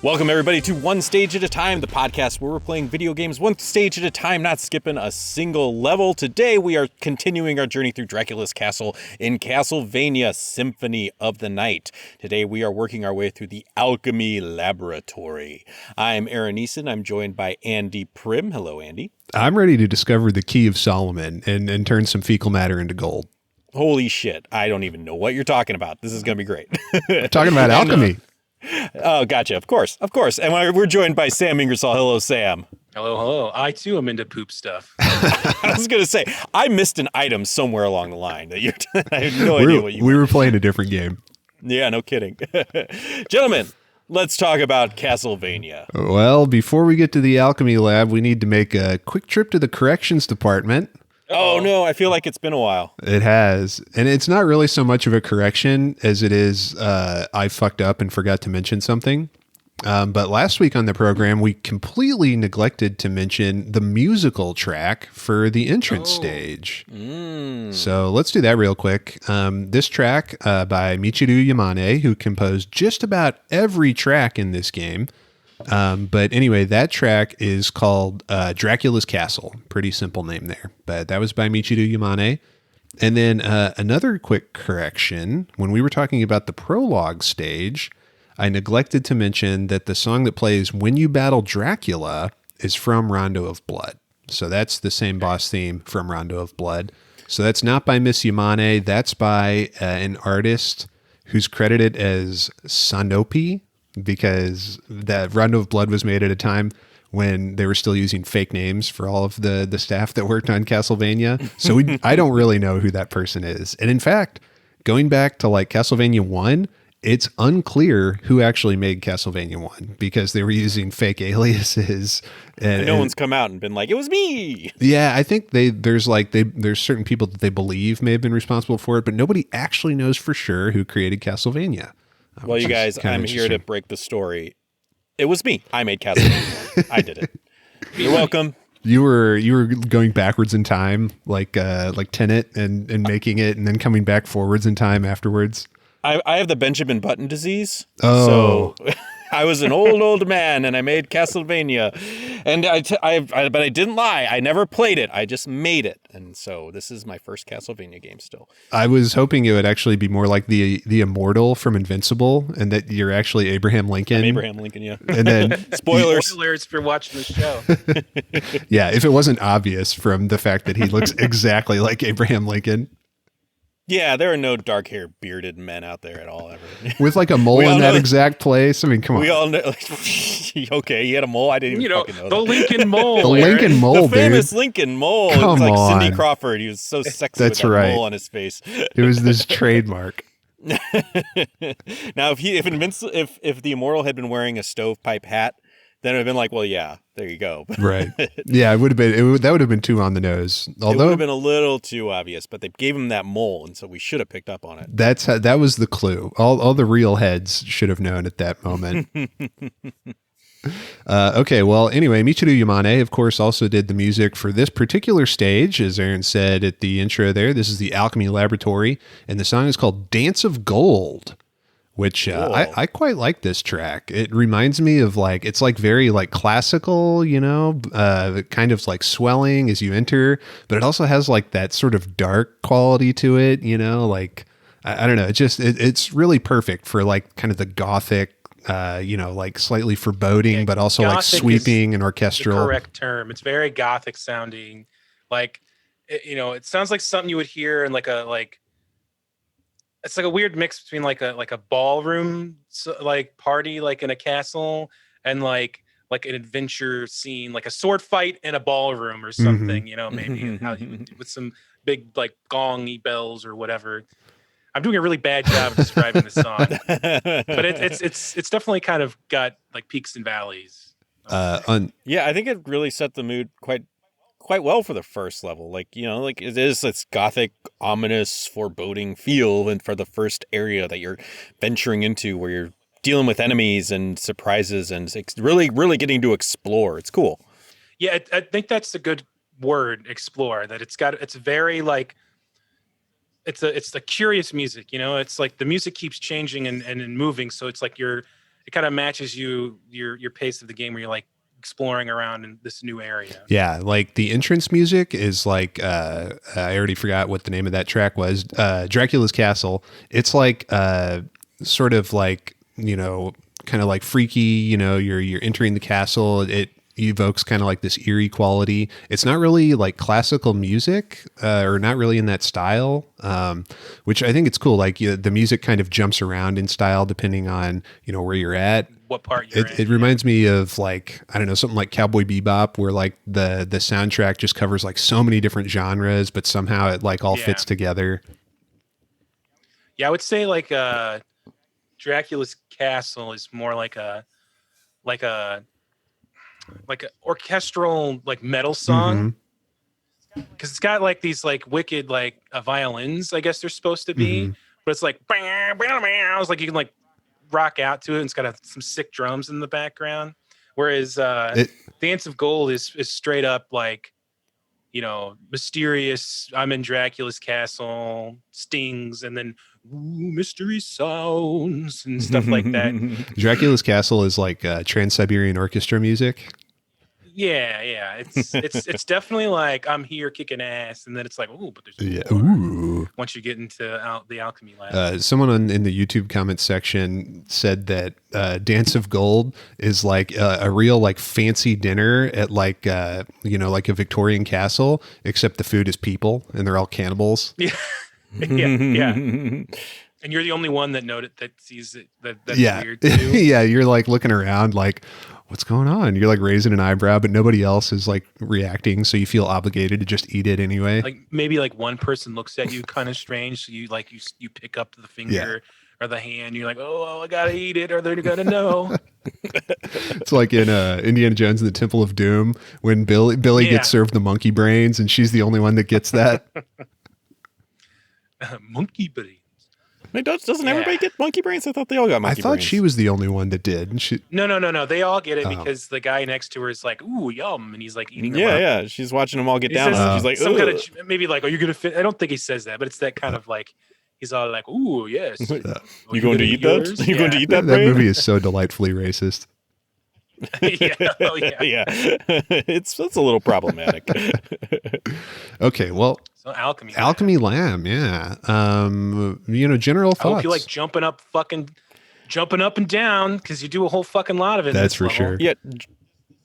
Welcome, everybody, to One Stage at a Time, the podcast where we're playing video games one stage at a time, not skipping a single level. Today, we are continuing our journey through Dracula's castle in Castlevania Symphony of the Night. Today, we are working our way through the Alchemy Laboratory. I'm Aaron Eason. I'm joined by Andy Prim. Hello, Andy. I'm ready to discover the Key of Solomon and turn some fecal matter into gold. Holy shit. I don't even know what you're talking about. This is going to be great. Talking about alchemy. Oh, gotcha. Of course. And we're joined by Sam Ingersoll. Hello, Sam. Hello. I, too, am into poop stuff. I was going to say, I missed an item somewhere along the line. That I have no idea what you We were playing a different game. Yeah, no kidding. Gentlemen, let's talk about Castlevania. Well, before we get to the alchemy lab, we need to make a quick trip to the corrections department. Oh, no, I feel like it's been a while. It has. And it's not really so much of a correction as it is I fucked up and forgot to mention something. But last week on the program, we completely neglected to mention the musical track for the entrance stage. So let's do that real quick. This track by Michiru Yamane, who composed just about every track in this game. But anyway, that track is called Dracula's Castle. Pretty simple name there. But that was by Michiru Yamane. And then another quick correction. When we were talking about the prologue stage, I neglected to mention that the song that plays when you battle Dracula is from Rondo of Blood. So that's the same boss theme from Rondo of Blood. So that's not by Miss Yamane. That's by an artist who's credited as Sanopi, because that Rondo of Blood was made at a time when they were still using fake names for all of the staff that worked on Castlevania. So I don't really know who that person is. And in fact, going back to like Castlevania 1, it's unclear who actually made Castlevania 1 because they were using fake aliases. And no one's come out and been like, it was me. Yeah, I think there's certain people that they believe may have been responsible for it, but nobody actually knows for sure who created Castlevania. Well, you guys, I'm here to break the story. It was me. I made Castlevania. I did it. You're welcome. You were going backwards in time, like Tenet, and making it, and then coming back forwards in time afterwards. I have the Benjamin Button disease. Oh. So I was an old man, and I made Castlevania. And but I didn't lie. I never played it. I just made it. And so this is my first Castlevania game still. I was hoping it would actually be more like the Immortal from Invincible, and that you're actually Abraham Lincoln. I'm Abraham Lincoln, yeah. And then Spoilers if you're watching the show. Yeah, if it wasn't obvious from the fact that he looks exactly like Abraham Lincoln. Yeah, there are no dark-haired, bearded men out there at all, ever. With like a mole in that exact place. I mean, come on. We all know. Okay, he had a mole. I didn't even fucking know the that. Lincoln Mole. The Lincoln Mole, the famous dude. Lincoln Mole. Come it was like on. Cindy Crawford. He was so sexy That's with that right. mole on his face. It was this trademark. Now, if the Immortal had been wearing a stovepipe hat, then it would have been like, well, yeah, there you go. Right. Yeah, it would have been. That would have been too on the nose. It would have been a little too obvious, but they gave him that mole, and so we should have picked up on it. That was the clue. All the real heads should have known at that moment. Okay, well, anyway, Michiru Yamane, of course, also did the music for this particular stage, as Aaron said at the intro there. This is the Alchemy Laboratory, and the song is called Dance of Gold, which Cool. I quite like this track. It reminds me of it's very like classical, kind of like swelling as you enter, but it also has like that sort of dark quality to it, like, I don't know. It's really perfect for like kind of the Gothic, like slightly foreboding, but also like sweeping and orchestral. The correct term. It's very Gothic sounding. Like, it sounds like something you would hear in it's like a weird mix between like a ballroom party, like in a castle, and like an adventure scene, like a sword fight in a ballroom or something, maybe with some big like gongy bells or whatever. I'm doing a really bad job of describing the song, but it's definitely kind of got like peaks and valleys. Yeah, I think it really set the mood quite well for the first level. It's gothic, ominous, foreboding feel, and for the first area that you're venturing into, where you're dealing with enemies and surprises and really getting to explore. It's cool. Yeah, I think that's a good word, explore. That it's very like it's the curious music. It's like the music keeps changing and moving, so it's like it kind of matches your pace of the game where you're like exploring around in this new area. Yeah, like the entrance music is like I already forgot what the name of that track was. Dracula's Castle. It's like sort of like, kind of like freaky, you're entering the castle. It evokes kind of like this eerie quality. It's not really like classical music or not really in that style, which I think it's cool. Like the music kind of jumps around in style depending on, where you're at. What part you're in. It reminds me of like, I don't know, something like Cowboy Bebop, where like the soundtrack just covers like so many different genres, but somehow it like all fits together. Yeah, I would say like Dracula's Castle is more like a orchestral like metal song, because it's got like these like wicked like violins, I guess they're supposed to be, but it's like it's like you can like rock out to it, and it's got some sick drums in the background, whereas Dance of Gold is straight up like, mysterious, I'm in Dracula's castle, stings, and then mystery sounds and stuff like that. Dracula's Castle is like Trans-Siberian Orchestra music. Yeah, it's definitely like I'm here kicking ass, and then it's like, but there's more once you get into the Alchemy lab. Someone in the YouTube comments section said that Dance of Gold is like a real like fancy dinner at like like a Victorian castle, except the food is people and they're all cannibals. Yeah. yeah. And you're the only one that sees it. That's weird too. Yeah, you're like looking around like, what's going on? You're like raising an eyebrow, but nobody else is like reacting, so you feel obligated to just eat it anyway. Like maybe like one person looks at you kind of strange, so you like you pick up the finger or the hand. You're like, oh, I gotta eat it, or they're gonna know. It's like in Indiana Jones and the Temple of Doom when Billy gets served the monkey brains, and she's the only one that gets that. Monkey brains. Wait, doesn't everybody get monkey brains? I thought they all got monkey brains. I thought she was the only one that did. And No. They all get it because the guy next to her is like, ooh, yum. And he's like eating them. Yeah. She's watching them all get down. And she's like, some kind of, maybe like, are you going to fit? I don't think he says that, but it's that kind of like, he's all like, ooh, yes. You going to eat that? You going to eat that brain? That movie is so delightfully racist. Yeah. It's a little problematic. Okay, well, so Alchemy Lamb, yeah. General thoughts. I hope you like jumping up and down, because you do a whole fucking lot of it. That's for sure. Yeah,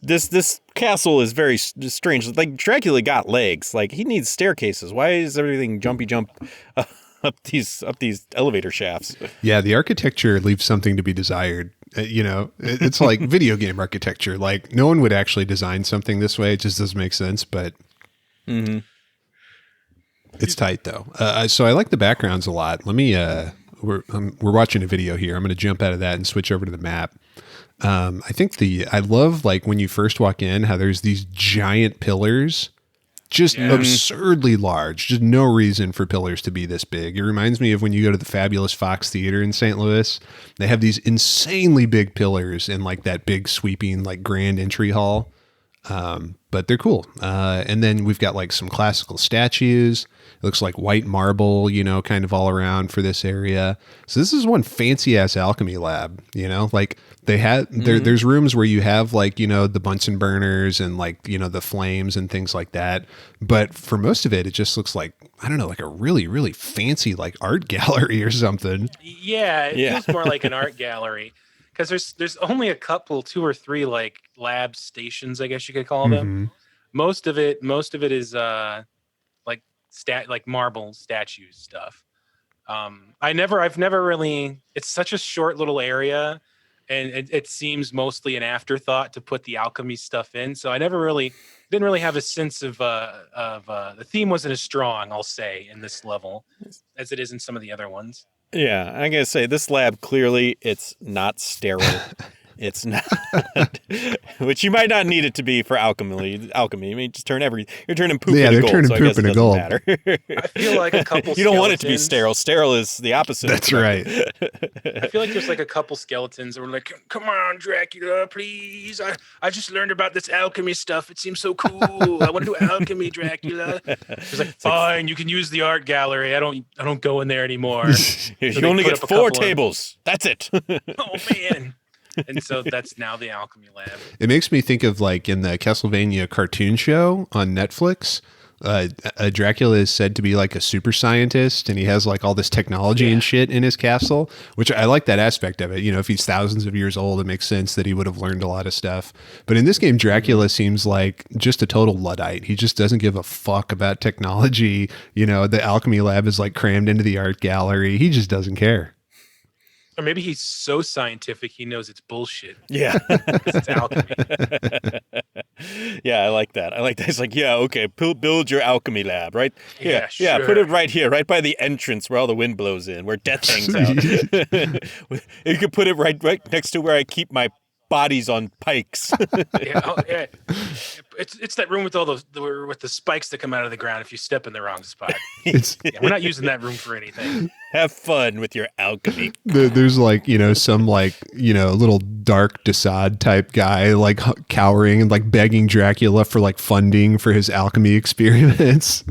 this castle is very strange. Like Dracula got legs. Like he needs staircases. Why is everything jumpy jump up these elevator shafts? Yeah, the architecture leaves something to be desired. It's like video game architecture. Like no one would actually design something this way. It just doesn't make sense, but it's tight though. So I like the backgrounds a lot. Let me, we're watching a video here. I'm going to jump out of that and switch over to the map. I love like when you first walk in, how there's these giant pillars, just absurdly large. Just no reason for pillars to be this big. It reminds me of when you go to the Fabulous Fox Theater in St. Louis. They have these insanely big pillars in like that big sweeping like grand entry hall. But they're cool. And then we've got like some classical statues. It looks like white marble, kind of all around for this area. So this is one fancy ass alchemy lab, like they had there's rooms where you have like, the Bunsen burners and like, the flames and things like that. But for most of it, it just looks like, I don't know, like a really, really fancy like art gallery or something. Yeah. It feels more like an art gallery. Because there's only a couple, 2 or 3 like lab stations, I guess you could call them. Most of it is like marble statues stuff. I've never really. It's such a short little area, and it seems mostly an afterthought to put the alchemy stuff in. So I didn't really have a sense of the theme wasn't as strong, I'll say, in this level as it is in some of the other ones. Yeah, I'm gonna say this lab clearly it's not sterile. It's not, which you might not need it to be for alchemy. I mean, just you're turning poop into gold. Turning so poop into gold. Matter. I feel like a couple. You don't want it to be sterile. Sterile is the opposite. That's right. I feel like there's like a couple skeletons that were like, "Come on, Dracula, please. I just learned about this alchemy stuff. It seems so cool. I want to do alchemy, Dracula." It's like, fine, you can use the art gallery. I don't go in there anymore. You only get 4 tables. That's it. Oh man. And so that's now the Alchemy Lab. It makes me think of like in the Castlevania cartoon show on Netflix. Dracula is said to be like a super scientist, and he has like all this technology and shit in his castle, which I like that aspect of it. You know, if he's thousands of years old, it makes sense that he would have learned a lot of stuff. But in this game, Dracula seems like just a total Luddite. He just doesn't give a fuck about technology. You know, the Alchemy Lab is like crammed into the art gallery. He just doesn't care. Or maybe he's so scientific he knows it's bullshit. Yeah. It's alchemy. Yeah, I like that. It's like, yeah, okay, build your alchemy lab, right? Yeah, Yeah, sure. put it right here, right by the entrance where all the wind blows in, where death hangs out. You could put it right next to where I keep my bodies on pikes. Yeah. It's that room with all those with the spikes that come out of the ground if you step in the wrong spot. We're not using that room for anything. Have fun with your alchemy. There's like, you know, some like, you know, little dark Desaad type guy like cowering and like begging Dracula for like funding for his alchemy experiments.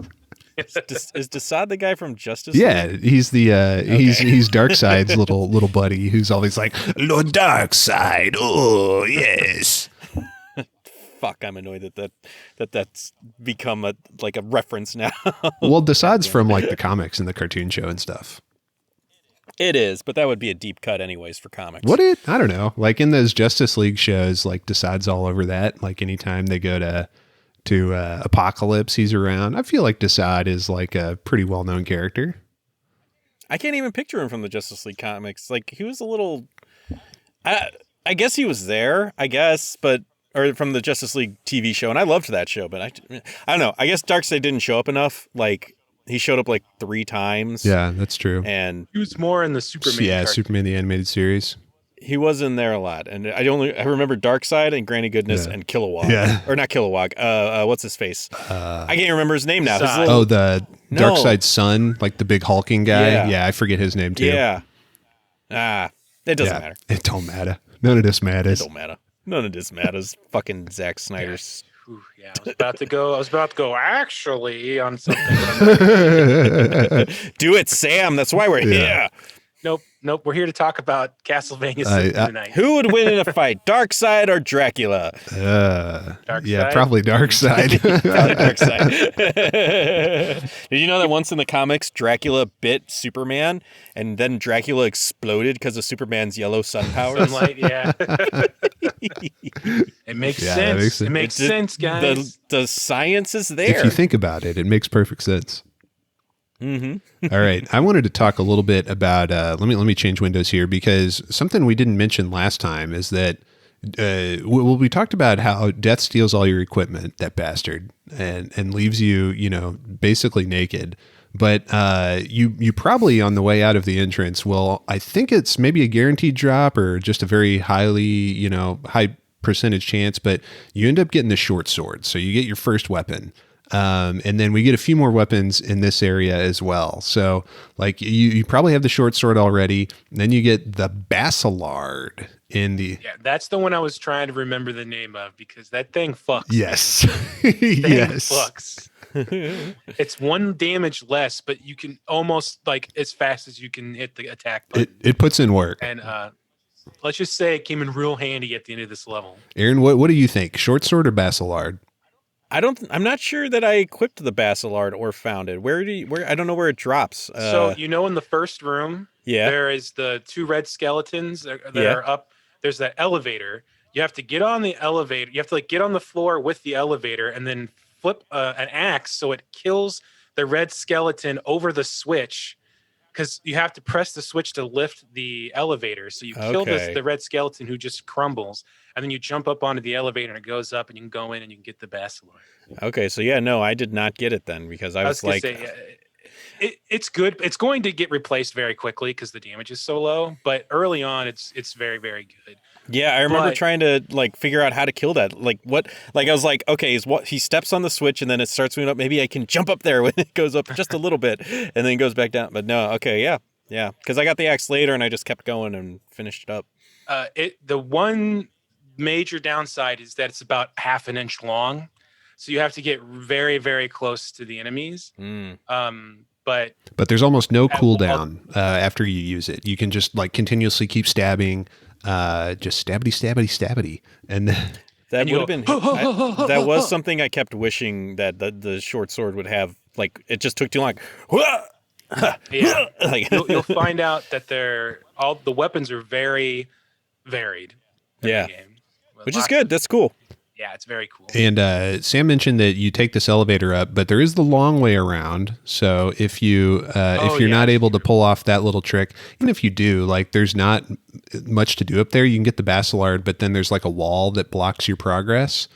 Is Desaad the guy from Justice? Yeah, he's the he's Darkseid's little buddy who's always like, Lord Darkseid. Oh yes. Fuck, I'm annoyed that's become a reference now. Well, Desaad's from like the comics and the cartoon show and stuff. It is, but that would be a deep cut anyways for comics. Would it? I don't know. Like in those Justice League shows, like Desaad's all over that. Like anytime they go to Apocalypse, he's around. I feel like Desaad is like a pretty well-known character. I can't even picture him from the Justice League comics. Like he was a little, I guess he was there, or from the Justice League TV show, and I loved that show, but I don't know. I guess Darkseid didn't show up enough. Like he showed up like 3 times. Yeah, that's true. And He was more in the Superman. Yeah, cartoon. Superman the animated series. he was in there a lot, and I remember Darkseid and Granny Goodness and Kilowog. Yeah. Or not Kilowog. What's his face? I can't remember his name now. His Zod. little- The Darkseid's son, like the big hulking guy. Yeah, I forget his name too. Yeah. It doesn't Yeah, matter. It don't matter. None of this matters. It don't matter. None of this matters. Fucking Zack Snyder's. Ooh, yeah, I was about to go actually on something. Do it, Sam. That's why we're here. Nope. We're here to talk about Castlevania tonight. Who would win in a fight, Darkseid or Dracula? Yeah, probably Darkseid. Probably Darkseid. Did you know that once in the comics, Dracula bit Superman, and then Dracula exploded because of Superman's yellow sun powers? Sunlight, yeah. It makes sense. It makes sense, guys. The science is there. If you think about it, it makes perfect sense. Mm-hmm. All right. I wanted to talk a little bit about, let me change windows here, because something we didn't mention last time is that, we talked about how Death steals all your equipment, that bastard, and leaves you, basically naked. But you probably on the way out of the entrance, I think it's maybe a guaranteed drop or just a very highly, high percentage chance, but you end up getting the short sword. So you get your first weapon. And then we get a few more weapons in this area as well. So like you probably have the short sword already. Then you get the Basilard in the... Yeah, that's the one I was trying to remember the name of, because that thing fucks. Yes. Yes. Fucks. It's 1 damage less, but you can almost like as fast as you can hit the attack button. It puts in work. And let's just say it came in real handy at the end of this level. Aaron, what do you think? Short sword or Basilard? I'm not sure that I equipped the Basilard or found it. Where I don't know where it drops. So in the first room, there is the 2 red skeletons that are up. There's that elevator. You have to get on the elevator. You have to get on the floor with the elevator and then flip an axe so it kills the red skeleton over the switch, because you have to press the switch to lift the elevator. So you kill the red skeleton who just crumbles, and then you jump up onto the elevator and it goes up, and you can go in and you can get the Basilard. Okay, so I did not get it then, because I was like... It's good. It's going to get replaced very quickly because the damage is so low, but early on it's very, very good. Yeah, I remember trying to figure out how to kill that. I was like, okay, he steps on the switch and then it starts moving up. Maybe I can jump up there when it goes up just a little bit and then goes back down. But no, okay, yeah. Because I got the axe later and I just kept going and finished it up. The one major downside is that it's about 1/2 inch long, so you have to get very, very close to the enemies. But there's almost no cooldown after you use it. You can just continuously keep stabbing. just stabbity, and That you would have go, been. That was something I kept wishing that the short sword would have. Like it just took too long. yeah. Like, You'll find out that all the weapons are very varied in Yeah. the game. With which is lots good. of- That's cool. yeah, it's very cool. And Sam mentioned that you take this elevator up, but there is the long way around. So if you're not able to pull off that little trick, even if you do, like there's not much to do up there. You can get the Basilard, but then there's like a wall that blocks your progress.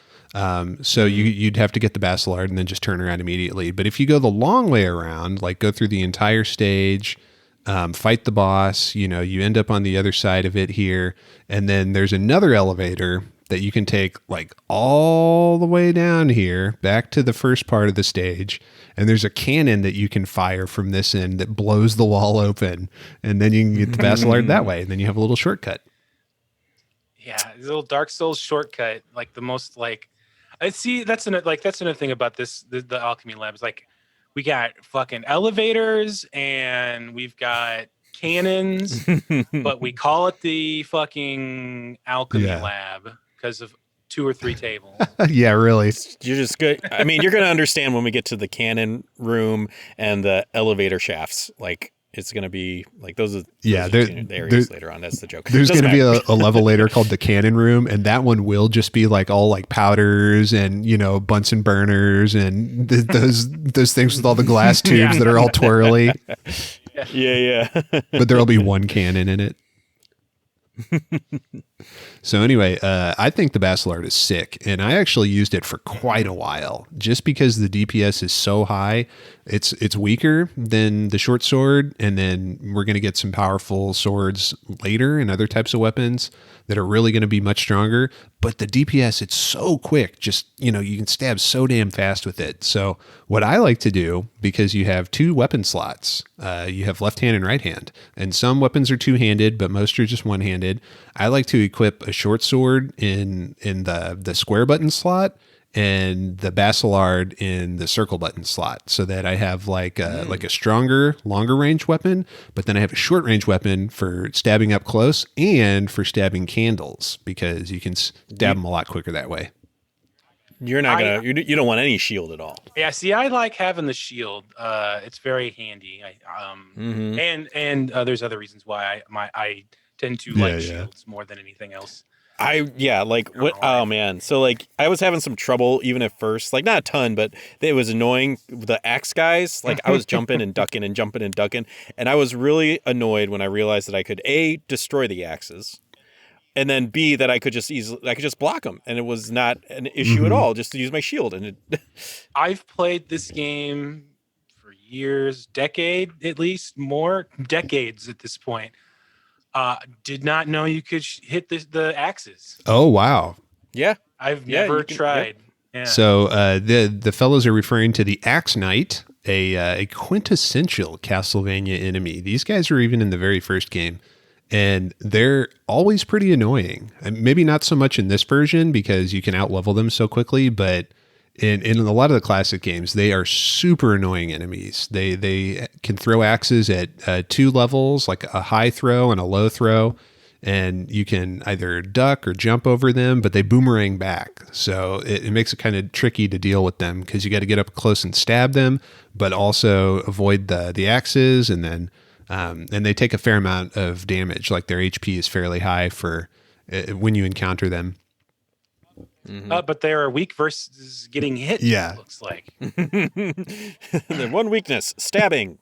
So you'd have to get the Basilard and then just turn around immediately. But if you go the long way around, like go through the entire stage, fight the boss, you end up on the other side of it here. And then there's another elevator that you can take like all the way down here back to the first part of the stage. And there's a cannon that you can fire from this end that blows the wall open. And then you can get the Basilard that way. And then you have a little shortcut. Yeah, this little Dark Souls shortcut, like the most like I see that's another thing about the Alchemy Lab is like we got fucking elevators and we've got cannons, but we call it the fucking Alchemy Lab because of 2 or 3 tables. Yeah, really. You're just good. I mean, you're gonna understand when we get to the cannon room and the elevator shafts. Like it's gonna be like those are the areas later on. That's the joke. There's going to be a level later called the cannon room, and that one will just be like all like powders and Bunsen burners and those things with all the glass tubes that are all twirly. Yeah. But there'll be one cannon in it. So anyway, I think the Basilard is sick, and I actually used it for quite a while just because the DPS is so high. It's weaker than the short sword, and then we're going to get some powerful swords later and other types of weapons that are really going to be much stronger. But the DPS, it's so quick. Just, you can stab so damn fast with it. So what I like to do, because you have 2 weapon slots, you have left hand and right hand, and some weapons are 2-handed, but most are just 1-handed. I like to equip a short sword in the square button slot and the Basilard in the circle button slot, so that I have like a stronger, longer range weapon, but then I have a short range weapon for stabbing up close and for stabbing candles, because you can stab them a lot quicker that way. You're not gonna. You don't want any shield at all. Yeah, see, I like having the shield. It's very handy. And there's other reasons why I tend to like shields more than anything else. Oh man. So like I was having some trouble even at first, like not a ton, but it was annoying. The axe guys, like I was jumping and ducking and jumping and ducking. And I was really annoyed when I realized that I could A, destroy the axes, and then B, that I could just block them. And it was not an issue at all just to use my shield. And I've played this game for years, decades at this point. Did not know you could hit the axes. Oh, wow. Yeah. I've never tried. Yeah. So the fellows are referring to the Axe Knight, a quintessential Castlevania enemy. These guys were even in the very first game, and they're always pretty annoying. And maybe not so much in this version because you can out-level them so quickly, but in a lot of the classic games, they are super annoying enemies. They can throw axes at 2 levels, like a high throw and a low throw, and you can either duck or jump over them, but they boomerang back. So it makes it kind of tricky to deal with them because you got to get up close and stab them, but also avoid the axes, and then and they take a fair amount of damage. Like their HP is fairly high for when you encounter them. But they are weak versus getting hit. Yeah. It looks like. the one weakness, stabbing.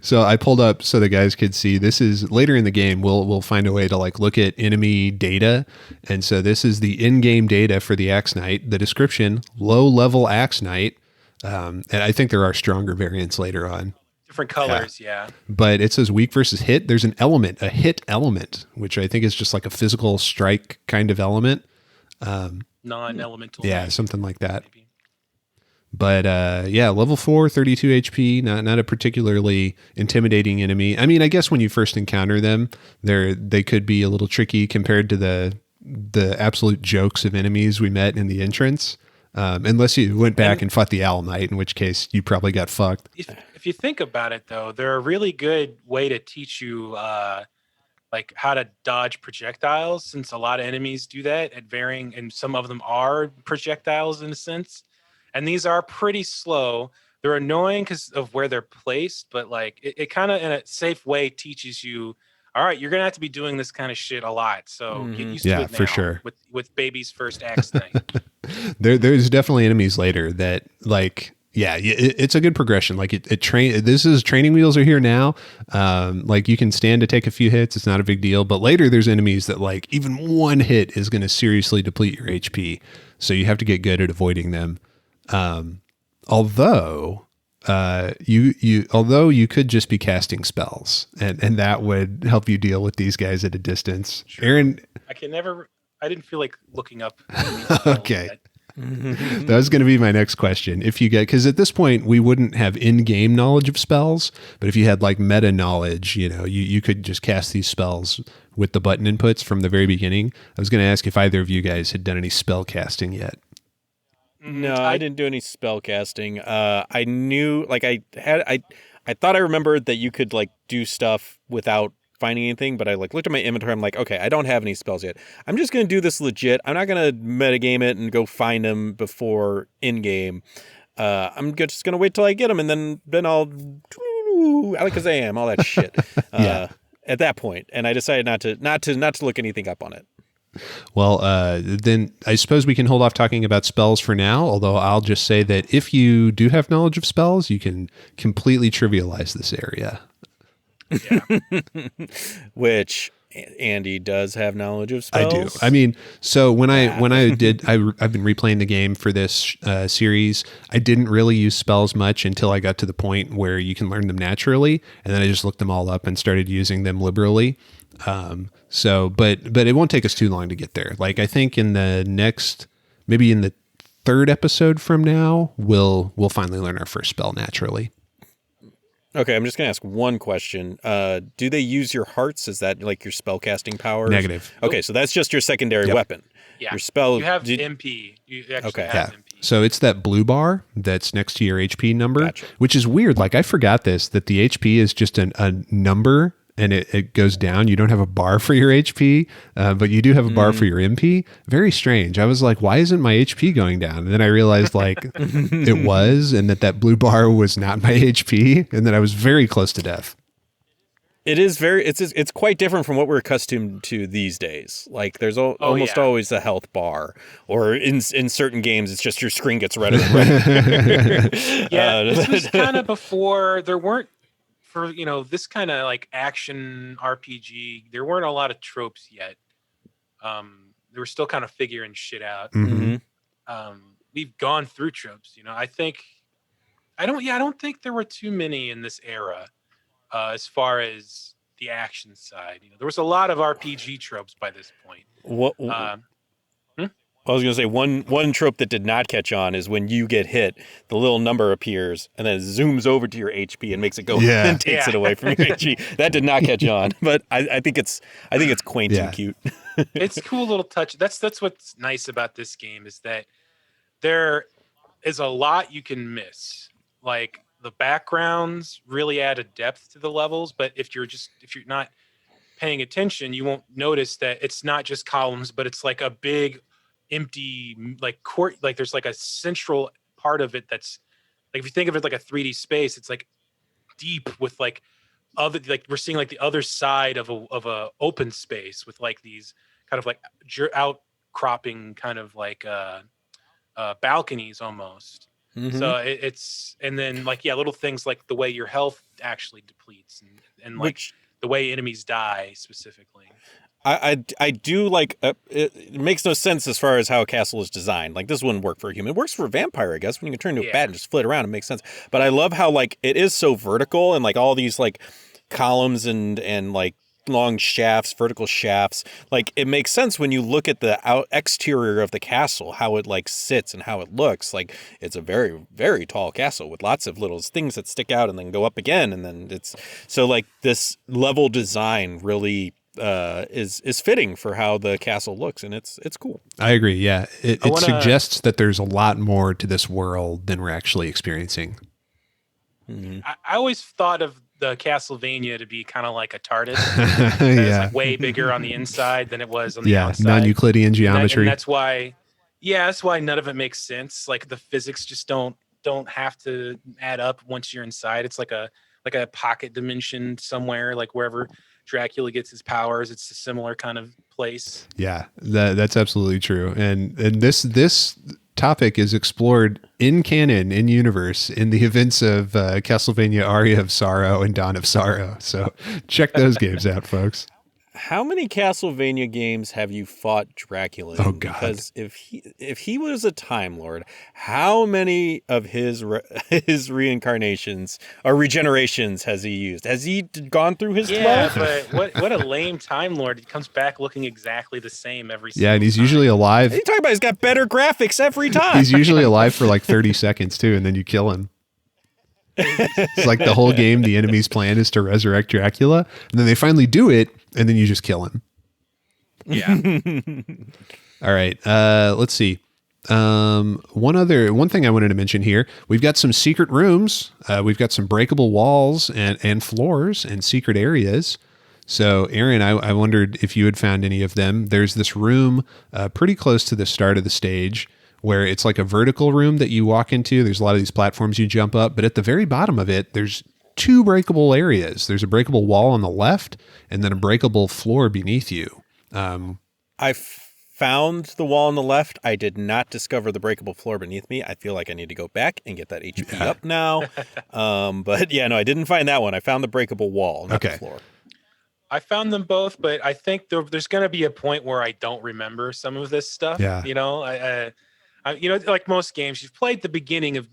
So I pulled up so the guys could see. This is later in the game. We'll find a way to like look at enemy data, and so this is the in-game data for the Axe Knight. The description: low-level Axe Knight, and I think there are stronger variants later on. Different colors, yeah. But it says weak versus hit. There's an element, a hit element, which I think is just like a physical strike kind of element. Non-elemental. Yeah, something like that. Maybe. But level 4, 32 HP, not a particularly intimidating enemy. I mean, I guess when you first encounter them, they could be a little tricky compared to the absolute jokes of enemies we met in the entrance. Unless you went back and fought the Owl Knight, in which case you probably got fucked. If you think about it, though, they're a really good way to teach you like how to dodge projectiles, since a lot of enemies do that at varying, and some of them are projectiles in a sense. And these are pretty slow. They're annoying because of where they're placed, but like it kind of in a safe way teaches you, all right, you're gonna have to be doing this kind of shit a lot. So get used to it now. For sure. With baby's first axe thing. There's definitely enemies later that like, yeah, it's a good progression. Like this is training wheels are here now. Like you can stand to take a few hits. It's not a big deal. But later there's enemies that like even one hit is going to seriously deplete your HP. So you have to get good at avoiding them. Although you could just be casting spells and that would help you deal with these guys at a distance. Sure. Aaron, I didn't feel like looking up. Okay. That was going to be my next question. If you get, because at this point we wouldn't have in-game knowledge of spells, but if you had like meta knowledge, you could just cast these spells with the button inputs from the very beginning. I was going to ask if either of you guys had done any spell casting yet. No, I didn't do any spell casting. I knew, like, I thought I remembered that you could like do stuff without finding anything, but I like looked at my inventory. I'm like, okay, I don't have any spells yet. I'm just going to do this legit. I'm not going to metagame it and go find them before in game. I'm just going to wait till I get them, and then I'll Alakazam, all that shit. At that point, and I decided not to look anything up on it. Well, then I suppose we can hold off talking about spells for now, although I'll just say that if you do have knowledge of spells, you can completely trivialize this area. Yeah. Which Andy does have knowledge of spells. I do. I mean, so when I've been replaying the game for this series, I didn't really use spells much until I got to the point where you can learn them naturally, and then I just looked them all up and started using them liberally. But it won't take us too long to get there. Like I think in the third episode from now, we'll finally learn our first spell naturally. Okay, I'm just going to ask one question. Do they use your hearts? Is that like your spellcasting powers? Negative. Okay, so that's just your secondary weapon. Yeah. Your spell. You have MP. You actually have MP. So it's that blue bar that's next to your HP number, Gotcha. Which is weird. Like I forgot that the HP is just a number and it goes down. You don't have a bar for your HP, but you do have a bar for your MP. Very strange. I was like, why isn't my HP going down? And then I realized like it was, and that blue bar was not my HP, and then I was very close to death. It is it's quite different from what we're accustomed to these days. Like there's almost always a health bar, or in certain games it's just your screen gets redder than red. This was kind of before there weren't, for this kind of like action RPG, there weren't a lot of tropes yet. They were still kind of figuring shit out. Mm-hmm. We've gone through tropes. I don't think there were too many in this era. As far as the action side, there was a lot of RPG tropes by this point. I was going to say one trope that did not catch on is when you get hit, the little number appears and then it zooms over to your HP and makes it go and takes it away from your HP. That did not catch on, but I think it's quaint and cute. It's a cool little touch. That's what's nice about this game, is that there is a lot you can miss. Like the backgrounds really add a depth to the levels, but if you're not paying attention, you won't notice that it's not just columns, but it's like a big empty like court. Like there's like a central part of it that's like, if you think of it like a 3D space, it's like deep with like other, like we're seeing like the other side of a open space with like these kind of like outcropping kind of like balconies almost. Mm-hmm. So it's, and then like, little things like the way your health actually depletes and like the way enemies die specifically. I do like, it makes no sense as far as how a castle is designed. Like this wouldn't work for a human. It works for a vampire, I guess. When you can turn into a bat and just flit around, it makes sense. But I love how like it is so vertical and like all these like columns and like long shafts, vertical shafts. Like it makes sense when you look at the exterior of the castle, how it like sits and how it looks. Like it's a very, very tall castle with lots of little things that stick out and then go up again. And then it's so like this level design really is fitting for how the castle looks, and it's cool. I agree. Yeah, it suggests that there's a lot more to this world than we're actually experiencing. Mm-hmm. I always thought of the Castlevania to be kind of like a TARDIS. Yeah. It's like way bigger on the inside than it was on the Yeah. outside. Non-Euclidean geometry. And that's why, that's why none of it makes sense. Like the physics just don't have to add up once you're inside. It's like a pocket dimension somewhere, like wherever Dracula gets his powers. It's a similar kind of place. Yeah, that's absolutely true. And this topic is explored in canon, in universe, in the events of Castlevania Aria of Sorrow and Dawn of Sorrow. So check those games out, folks. How many Castlevania games have you fought Dracula in? Oh, God. Because if he was a Time Lord, how many of his reincarnations or regenerations has he used? Has he gone through his 12? But what a lame Time Lord. He comes back looking exactly the same every single Yeah, and he's time. usually alive. What are you talking about? He's got better graphics every time. He's usually alive for like 30 seconds too, and then you kill him. It's like the whole game, the enemy's plan is to resurrect Dracula, and then they finally do it, and then you just kill him. Yeah. All right. Let's see. One thing I wanted to mention here, we've got some secret rooms. We've got some breakable walls and floors and secret areas. So Aaron, I wondered if you had found any of them. There's this room pretty close to the start of the stage where it's like a vertical room that you walk into. There's a lot of these platforms you jump up, but at the very bottom of it, there's 2 breakable areas. There's a breakable wall on the left and then a breakable floor beneath you. I found the wall on the left. I did not discover the breakable floor beneath me. I feel like I need to go back and get that HP up now. But yeah, no, I didn't find that one. I found the breakable wall, not the floor. I found them both, but I think there's going to be a point where I don't remember some of this stuff. Yeah. You know, I like most games, you've played the beginning of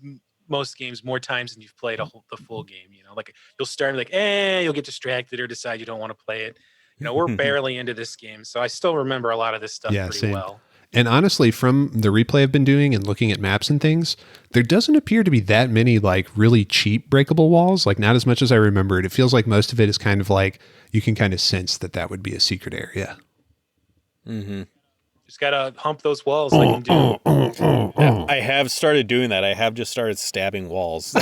most games more times than you've played the full game. You know, like you'll start like, you'll get distracted or decide you don't want to play it. You know, we're barely into this game, so I still remember a lot of this stuff pretty well. And honestly, from the replay I've been doing and looking at maps and things, there doesn't appear to be that many like really cheap breakable walls, like not as much as I remembered. It feels like most of it is kind of like you can kind of sense that would be a secret area. Mm-hmm. Just got to hump those walls like you do. Yeah, I have started doing that. I have just started stabbing walls.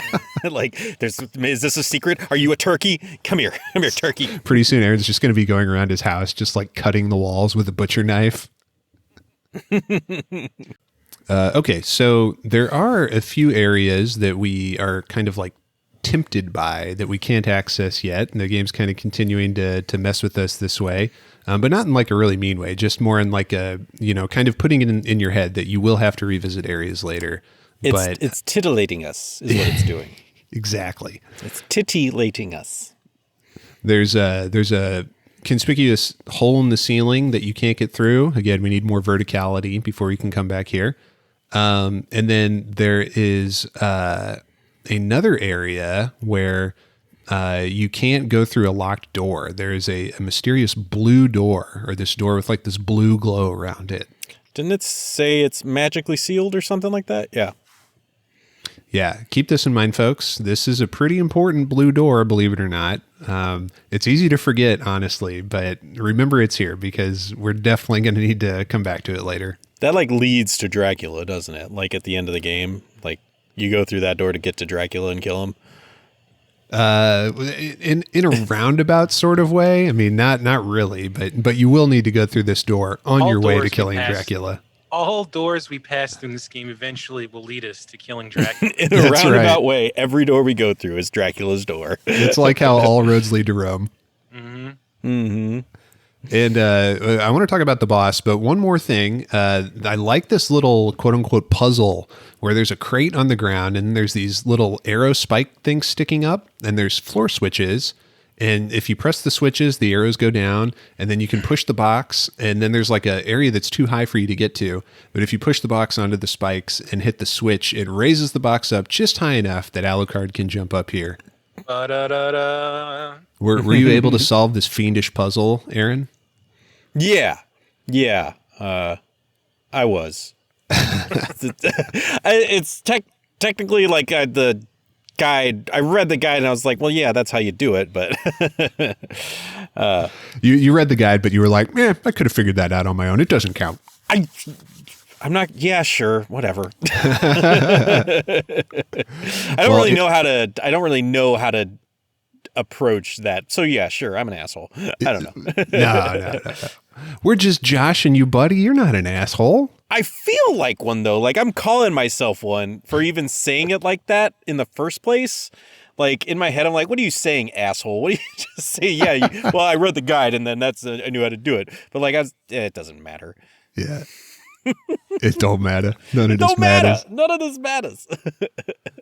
Like, is this a secret? Are you a turkey? Come here, turkey. Pretty soon, Aaron's just going to be going around his house, just like cutting the walls with a butcher knife. Okay, so there are a few areas that we are kind of like tempted by that we can't access yet, and the game's kind of continuing to mess with us this way, but not in like a really mean way, just more in like a, kind of putting it in your head that you will have to revisit areas later. It's titillating us is what it's doing. Exactly. It's titillating us. There's a conspicuous hole in the ceiling that you can't get through. Again, we need more verticality before you can come back here. And then there is another area where you can't go through a locked door. There is a mysterious blue door, or this door with like this blue glow around it. Didn't it say it's magically sealed or something like that? Yeah. Yeah, keep this in mind, folks. This is a pretty important blue door, believe it or not. It's easy to forget, honestly, but remember it's here because we're definitely going to need to come back to it later. That like leads to Dracula, doesn't it? Like at the end of the game, like you go through that door to get to Dracula and kill him. In a roundabout sort of way. I mean, not really, but you will need to go through this door on your way to killing Dracula. All doors we pass through this game eventually will lead us to killing Dracula. In a roundabout way, every door we go through is Dracula's door. It's like how all roads lead to Rome. Mm-hmm. Mm-hmm. And I want to talk about the boss, but one more thing. I like this little quote-unquote puzzle where there's a crate on the ground and there's these little arrow spike things sticking up and there's floor switches. And if you press the switches, the arrows go down, and then you can push the box, and then there's like an area that's too high for you to get to. But if you push the box onto the spikes and hit the switch, it raises the box up just high enough that Alucard can jump up here. Were you able to solve this fiendish puzzle, Aaron? Yeah. I was. It's technically like the guide. I read the guide and I was like, well, yeah, that's how you do it. But you read the guide, but you were like, I could have figured that out on my own. It doesn't count. I'm not. Yeah, sure, whatever. I don't really know how to approach that. So yeah, sure, I'm an asshole. I don't know. No. We're just joshing you, buddy. You're not an asshole. I feel like one though. Like I'm calling myself one for even saying it like that in the first place. Like in my head, I'm like, "What are you saying, asshole? What do you just say?" Yeah, well, I read the guide, and then that's I knew how to do it. But like, it doesn't matter. Yeah, it don't matter. None of this matters. None of this matters.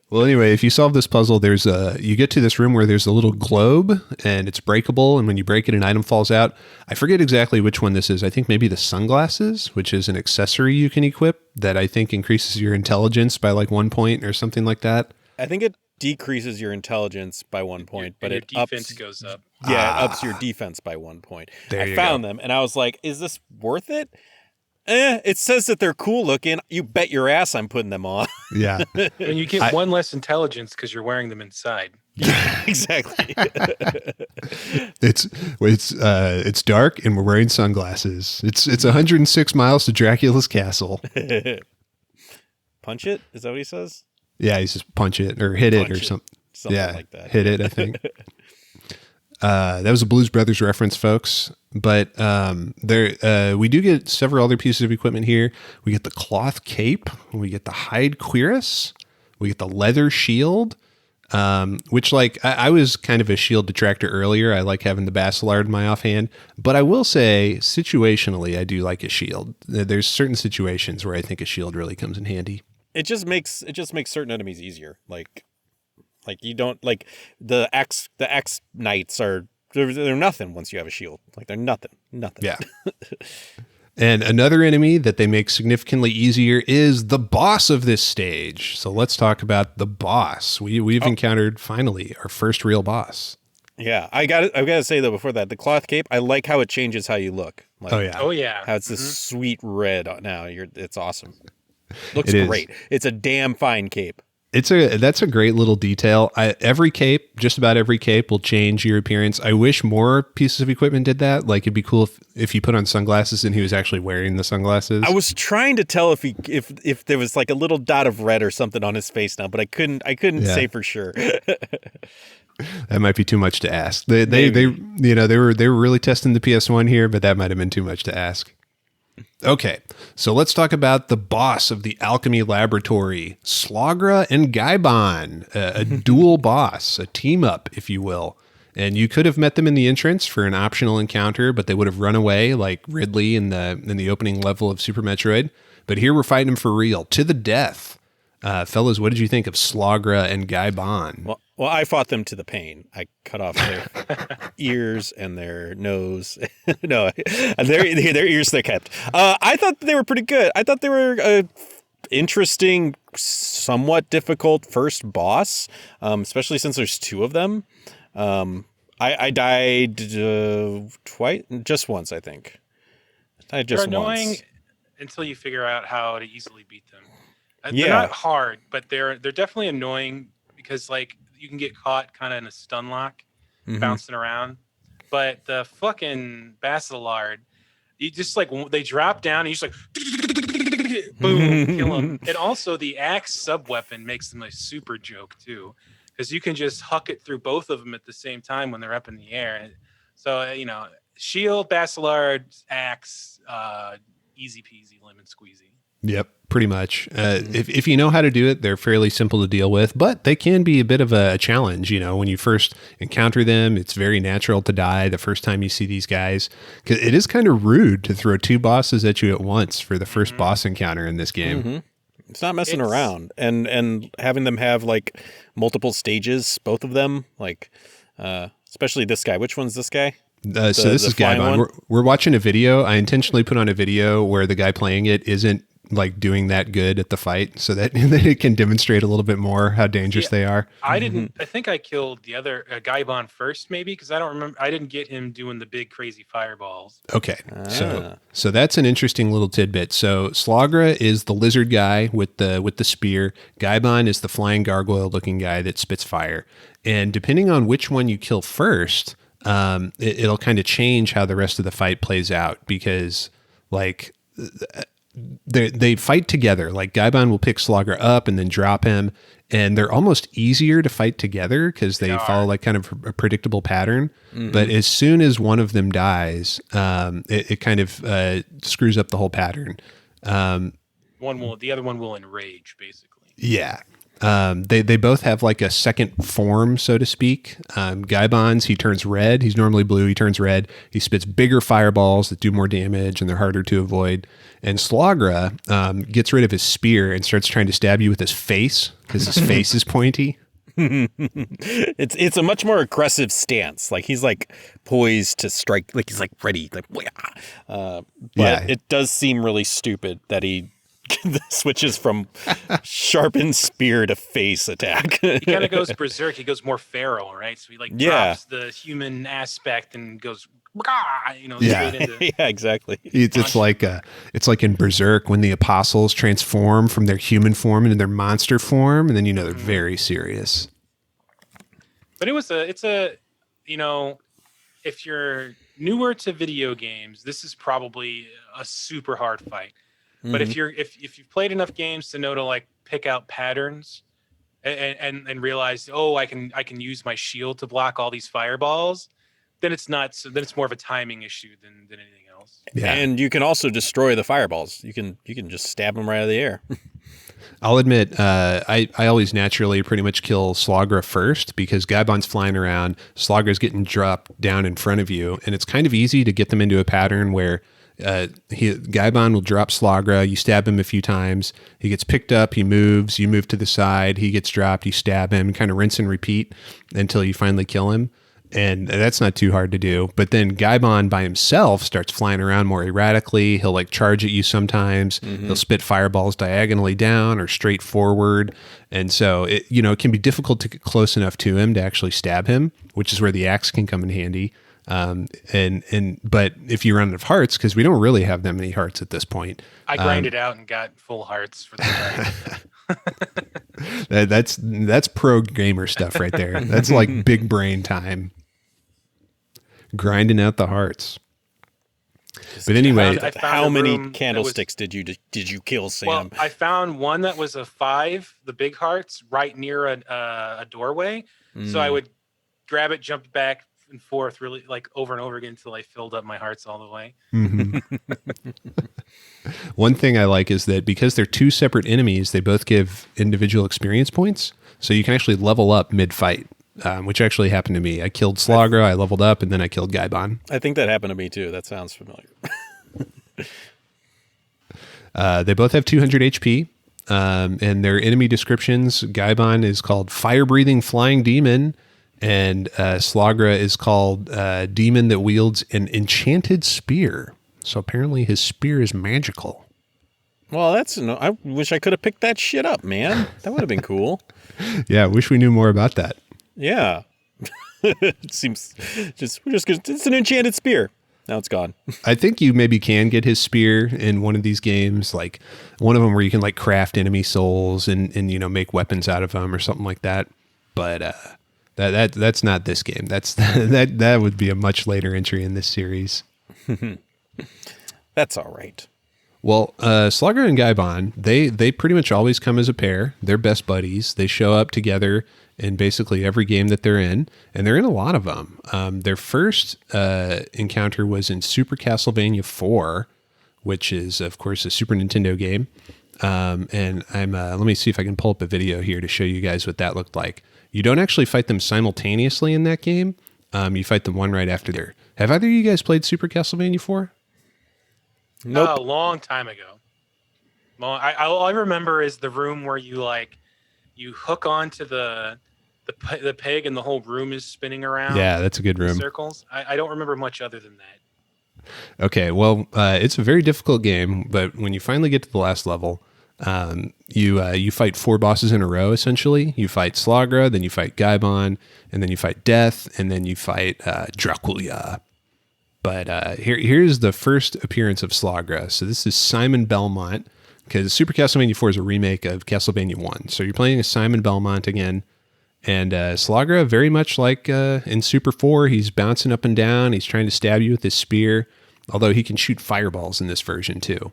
Well, anyway, if you solve this puzzle, you get to this room where there's a little globe, and it's breakable. And when you break it, an item falls out. I forget exactly which one this is. I think maybe the sunglasses, which is an accessory you can equip that I think increases your intelligence by like 1 point or something like that. I think it decreases your intelligence by 1 point, but your it defense ups, goes up. Yeah, it ups your defense by 1 point. There I found them, and I was like, "Is this worth it?" It says that they're cool looking. You bet your ass I'm putting them on. Yeah, And you get one less intelligence because you're wearing them inside. Yeah, exactly. it's dark, and we're wearing sunglasses. It's 106 miles to Dracula's castle. Punch it? Is that what he says? Yeah, he says punch it or hit it or something. Something like that. Hit it, I think. That was a Blues Brothers reference, folks. But we do get several other pieces of equipment here. We get the cloth cape. We get the hide cuirass. We get the leather shield, which like I was kind of a shield detractor earlier. I like having the Basilard in my offhand. But I will say, situationally, I do like a shield. There's certain situations where I think a shield really comes in handy. It just makes certain enemies easier. Like you don't like the X knights are they're nothing once you have a shield. Like they're nothing. Yeah. And another enemy that they make significantly easier is the boss of this stage. So let's talk about the boss. We've encountered finally our first real boss. Yeah, I've got to say though before that, the cloth cape, I like how it changes how you look. Like, oh yeah. How it's this sweet red now. It's awesome. Looks great. It's a damn fine cape. That's a great little detail. Just about every cape will change your appearance. I wish more pieces of equipment did that. Like it'd be cool if you put on sunglasses and he was actually wearing the sunglasses. I was trying to tell if there was like a little dot of red or something on his face now, but I couldn't say for sure. That might be too much to ask. They were really testing the PS1 here, but that might have been too much to ask. Okay, so let's talk about the boss of the Alchemy Laboratory, Slogra and Gaibon, a dual boss, a team up, if you will. And you could have met them in the entrance for an optional encounter, but they would have run away like Ridley in the opening level of Super Metroid. But here we're fighting them for real, to the death. Fellas, what did you think of Slogra and Gaibon? Well, I fought them to the pain. I cut off their ears and their nose. No, their ears they kept. I thought they were pretty good. I thought they were a interesting, somewhat difficult first boss, especially since there's two of them. I died twice, just once, I think. They're annoying until you figure out how to easily beat them. They're not hard, but they're definitely annoying because like you can get caught kind of in a stun lock, bouncing around. But the fucking Basilard, you just like they drop down and you just like boom, kill them. And also the axe sub weapon makes them a super joke too, because you can just huck it through both of them at the same time when they're up in the air. So shield, Basilard, axe, easy peasy, lemon squeezy. Yep, pretty much. If you know how to do it, they're fairly simple to deal with, but they can be a bit of a challenge. When you first encounter them, it's very natural to die the first time you see these guys. 'Cause it is kind of rude to throw two bosses at you at once for the first boss encounter in this game. Mm-hmm. It's not messing around, and having them have like multiple stages, both of them, like especially this guy. Which one's this guy? So this is Gaibon. We're watching a video. I intentionally put on a video where the guy playing it isn't like doing that good at the fight, so that it can demonstrate a little bit more how dangerous they are. I didn't. I think I killed the other Gaibon first, maybe, because I don't remember. I didn't get him doing the big crazy fireballs. Okay, so that's an interesting little tidbit. So Slogra is the lizard guy with the spear. Gaibon is the flying gargoyle looking guy that spits fire. And depending on which one you kill first, it'll kind of change how the rest of the fight plays out, because like they fight together. Like Gaibon will pick Slogra up and then drop him, and they're almost easier to fight together because they follow like kind of a predictable pattern. But as soon as one of them dies, it kind of screws up the whole pattern. The other one will enrage, basically. Yeah. They both have like a second form, so to speak. Gaibon's, he turns red. He's normally blue. He turns red. He spits bigger fireballs that do more damage and they're harder to avoid. And Slogra gets rid of his spear and starts trying to stab you with his face because his face is pointy. It's a much more aggressive stance. Like he's like poised to strike. Like he's like ready. Like, but it does seem really stupid that he switches from sharpened spear to face attack. He kind of goes berserk. He goes more feral, right? So he like drops the human aspect and goes, straight into. Yeah, exactly. It's like in Berserk when the apostles transform from their human form into their monster form, and then they're very serious. But it's a if you're newer to video games, this is probably a super hard fight. But if you've played enough games to know to like pick out patterns and realize, I can use my shield to block all these fireballs, then it's not. So then it's more of a timing issue than anything else. Yeah, and you can also destroy the fireballs. You can just stab them right out of the air. I'll admit, I always naturally pretty much kill Slogra first because Gaibon's flying around, Slogra's getting dropped down in front of you, and it's kind of easy to get them into a pattern where Gaibon will drop Slogra, you stab him a few times, he gets picked up, he moves, you move to the side, he gets dropped, you stab him, kind of rinse and repeat until you finally kill him. And that's not too hard to do. But then Gaibon by himself starts flying around more erratically. He'll like charge at you sometimes. He'll spit fireballs diagonally down or straight forward. And so it can be difficult to get close enough to him to actually stab him, which is where the axe can come in handy. But if you run out of hearts, because we don't really have that many hearts at this point. I grinded out and got full hearts for the That's pro gamer stuff right there. That's like big brain time. Grinding out the hearts. But anyway, I found how many candlesticks did you kill, Sam? Well, I found one that was a 5, the big hearts, right near a doorway. So I would grab it, jump back and forth, really like over and over again until I filled up my hearts all the way. One thing I like is that because they're two separate enemies, they both give individual experience points. So you can actually level up mid-fight, which actually happened to me. I killed Slogra, I leveled up, and then I killed Gaibon. I think that happened to me too. That sounds familiar. They both have 200 HP, and their enemy descriptions, Gaibon is called Fire-Breathing Flying Demon, and Slogra is called Demon that wields an enchanted spear. So apparently his spear is magical. Well, I wish I could have picked that shit up, man. That would have been cool. Yeah, I wish we knew more about that. Yeah. It seems it's an enchanted spear. Now it's gone. I think you maybe can get his spear in one of these games, like one of them where you can like craft enemy souls and make weapons out of them or something like that. But that's not this game. That would be a much later entry in this series. That's all right. Well, Slogra and Gaibon, they pretty much always come as a pair. They're best buddies. They show up together in basically every game that they're in, and they're in a lot of them. Their first encounter was in Super Castlevania 4, which is, of course, a Super Nintendo game. And let me see if I can pull up a video here to show you guys what that looked like. You don't actually fight them simultaneously in that game. You fight them one right after there. Have either of you guys played Super Castlevania 4? Nope. A long time ago. All I remember is the room where you hook onto the peg and the whole room is spinning around. Yeah, that's a good room. Circles. I don't remember much other than that. Okay, well, it's a very difficult game, but when you finally get to the last level, you fight 4 bosses in a row, essentially. You fight Slogra, then you fight Gaibon, and then you fight Death, and then you fight Dracula. But here's the first appearance of Slogra. So this is Simon Belmont, because Super Castlevania 4 is a remake of Castlevania 1. So you're playing as Simon Belmont again. And Slogra, very much like in Super 4, he's bouncing up and down. He's trying to stab you with his spear, although he can shoot fireballs in this version too.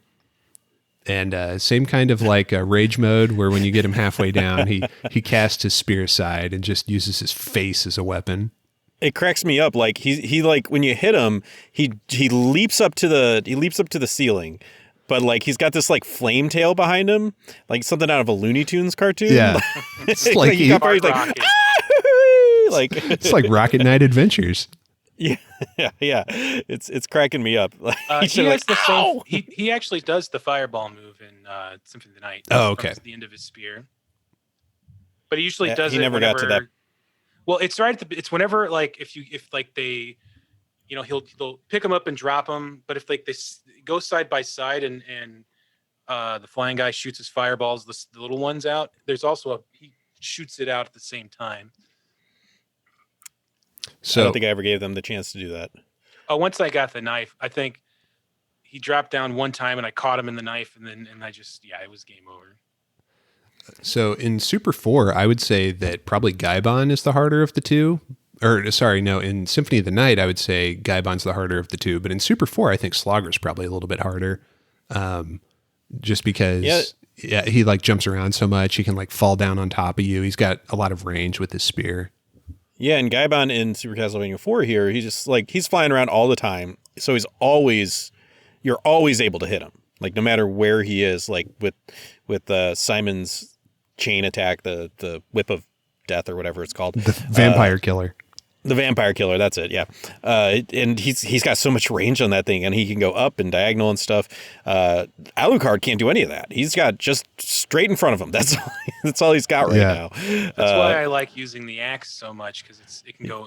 And same kind of like rage mode where when you get him halfway down, he casts his spear aside and just uses his face as a weapon. It cracks me up. Like he like when you hit him, he leaps up to the ceiling, but like he's got this like flame tail behind him, like something out of a Looney Tunes cartoon. Yeah, it's like he got he's like, like it's like Rocket Knight Adventures. Yeah. It's cracking me up. Like, he has the same. He actually does the fireball move in Symphony of the Night. Oh, okay. The end of his spear, but he usually does. He it never whenever, got to that. Well, it's right at the. It's whenever like if they, they'll pick him up and drop him. But if like they go side by side and the flying guy shoots his fireballs, the little ones out. There's also he shoots it out at the same time. So I don't think I ever gave them the chance to do that. Oh, once I got the knife, I think he dropped down one time and I caught him in the knife, and I just it was game over. So in Super 4, I would say that probably Gaibon is the harder of the two. Or, sorry, no, in Symphony of the Night, I would say Gaibon's the harder of the two. But in Super 4, I think Slogra's probably a little bit harder. Just because he like jumps around so much. He can like fall down on top of you. He's got a lot of range with his spear. Yeah, and Gaibon in Super Castlevania 4 here, he's just like, he's flying around all the time. So you're always able to hit him. Like no matter where he is, like with Simon's chain attack, the whip of death or whatever it's called. The vampire killer. The vampire killer, that's it, yeah. And he's got so much range on that thing, and he can go up and diagonal and stuff. Alucard can't do any of that. He's got just straight in front of him. That's all he's got right now. That's why I like using the axe so much, because it can go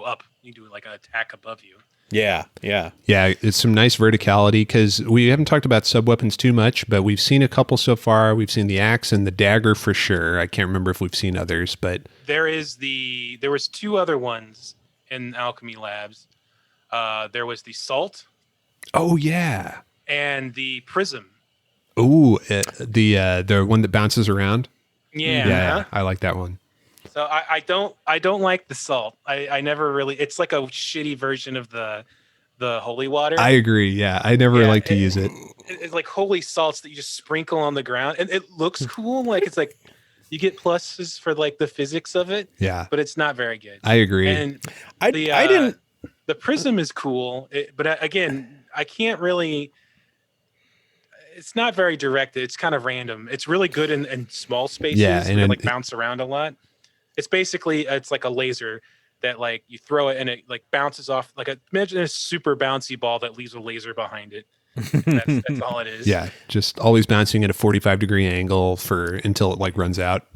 up. You can do like an attack above you. Yeah. It's some nice verticality, because we haven't talked about sub-weapons too much, but we've seen a couple so far. We've seen the axe and the dagger for sure. I can't remember if we've seen others, but there was two other ones in Alchemy Labs. There was the salt. Oh yeah. And the prism. Oh, the one that bounces around. Yeah. I like that one. So I don't like the salt. I never really. It's like a shitty version of the holy water. I agree. Yeah, I never like to use it. It's like holy salts that you just sprinkle on the ground, and it looks cool. Like it's like you get pluses for like the physics of it. Yeah, but it's not very good. I agree. And I didn't. The prism is cool, but again, I can't really. It's not very directed. It's kind of random. It's really good in small spaces. Yeah, and like bounce around a lot. It's basically it's like a laser that like you throw it and it like bounces off imagine a super bouncy ball that leaves a laser behind it. And that's all it is. Yeah, just always bouncing at a 45-degree angle until it like runs out.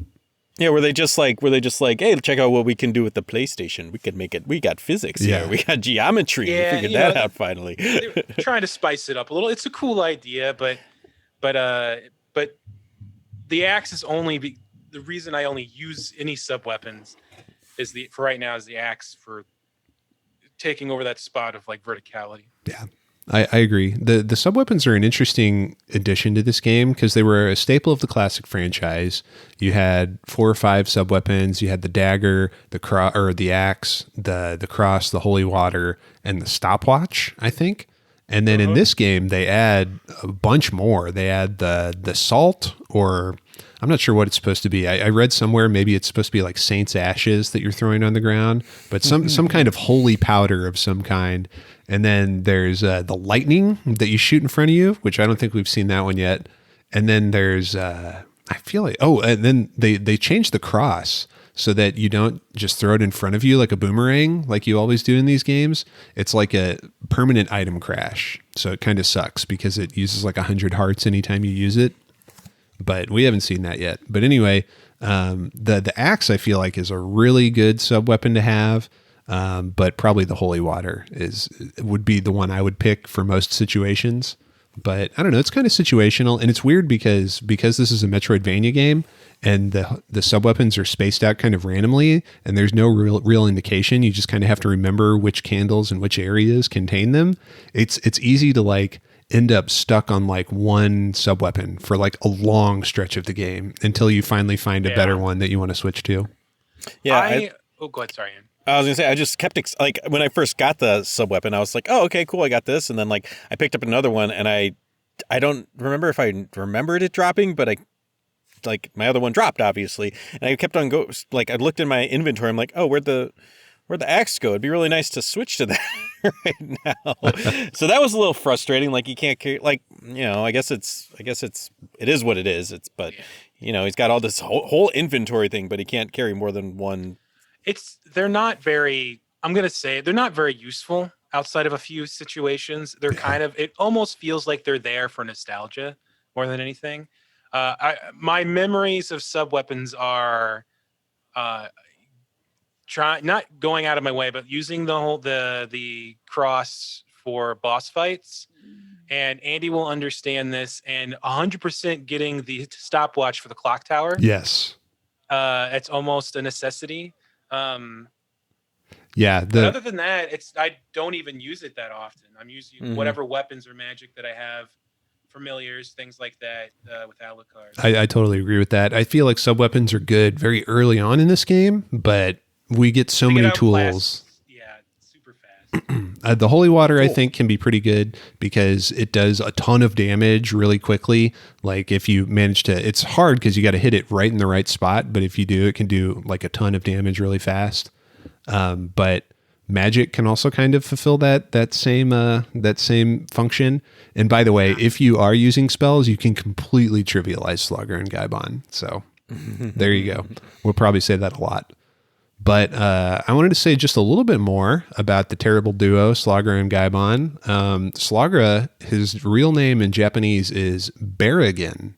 Yeah, were they just like, hey, check out what we can do with the PlayStation. We could make it. We got physics here. We got geometry. We figured that out finally. They're trying to spice it up a little. It's a cool idea, but the axe is only the reason I only use any sub weapons is for right now is the axe for taking over that spot of like verticality. Yeah, I agree. The sub weapons are an interesting addition to this game because they were a staple of the classic franchise. You had 4 or 5 sub weapons. You had the dagger, the axe, the cross, the holy water, and the stopwatch, I think. And then in this game, they add a bunch more. They add the salt, or I'm not sure what it's supposed to be. I read somewhere maybe it's supposed to be like saint's ashes that you're throwing on the ground, but some kind of holy powder of some kind. And then there's the lightning that you shoot in front of you, which I don't think we've seen that one yet. And then there's I feel like and then they changed the cross so that you don't just throw it in front of you like a boomerang like you always do in these games. It's like a permanent item crash. So it kind of sucks because it uses like 100 hearts anytime you use it. But we haven't seen that yet. But anyway, the axe I feel like is a really good sub weapon to have. But probably the holy water would be the one I would pick for most situations. But I don't know, it's kind of situational, and it's weird because this is a Metroidvania game and the sub weapons are spaced out kind of randomly, and there's no real indication. You just kind of have to remember which candles and which areas contain them. It's easy to like end up stuck on like one sub weapon for like a long stretch of the game until you finally find a better one that you want to switch to. Yeah. Go ahead. Sorry, Ian. I was gonna say, I just kept when I first got the sub weapon, I was like, oh, okay, cool, I got this, and then like I picked up another one, and I I don't remember if I remembered it dropping, but like my other one dropped obviously, and I kept on like I looked in my inventory. I'm like, oh, where'd the axe go? It'd be really nice to switch to that right now. So that was a little frustrating. Like you can't carry, like, you know, I guess it is what it is. But you know, he's got all this whole inventory thing, but he can't carry more than one. They're not very useful outside of a few situations. They're it almost feels like they're there for nostalgia more than anything. My memories of sub weapons are not going out of my way, but using the cross for boss fights. And Andy will understand this, and 100% getting the stopwatch for the clock tower. Yes. It's almost a necessity. But other than that, I don't even use it that often. I'm using whatever weapons or magic that I have, familiars, things like that, with Alucard. I totally agree with that. I feel like sub weapons are good very early on in this game, but we get so many tools. Super fast. The holy water, I think, can be pretty good because it does a ton of damage really quickly. Like if you manage to, it's hard because you got to hit it right in the right spot. But if you do, it can do like a ton of damage really fast. But magic can also kind of fulfill that same function. And by the way, if you are using spells, you can completely trivialize Slogra and Gaibon. So there you go. We'll probably say that a lot. But I wanted to say just a little bit more about the terrible duo, Slogra and Gaibon. Slogra, his real name in Japanese is Berrigan.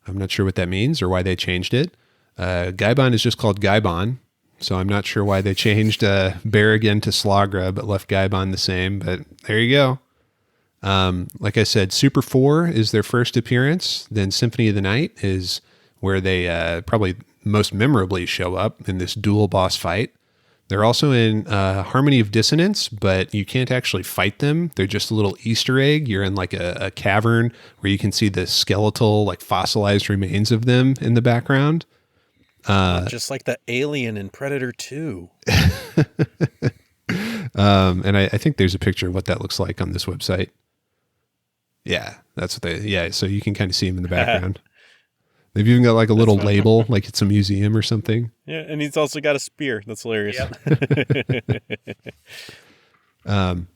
I'm not sure what that means or why they changed it. Gaibon is just called Gaibon. So I'm not sure why they changed Berrigan to Slogra, but left Gaibon the same. But there you go. Like I said, Super 4 is their first appearance. Then Symphony of the Night is where they probably most memorably show up in this dual boss fight. They're also in Harmony of Dissonance, but you can't actually fight them. They're just a little Easter egg. You're in like a cavern where you can see the skeletal, like fossilized remains of them in the background. Just like the alien in Predator 2. And I think there's a picture of what that looks like on this website. Yeah, that's what so you can kind of see him in the background. They've even got like a little label, like it's a museum or something. Yeah, and he's also got a spear. That's hilarious. Yep.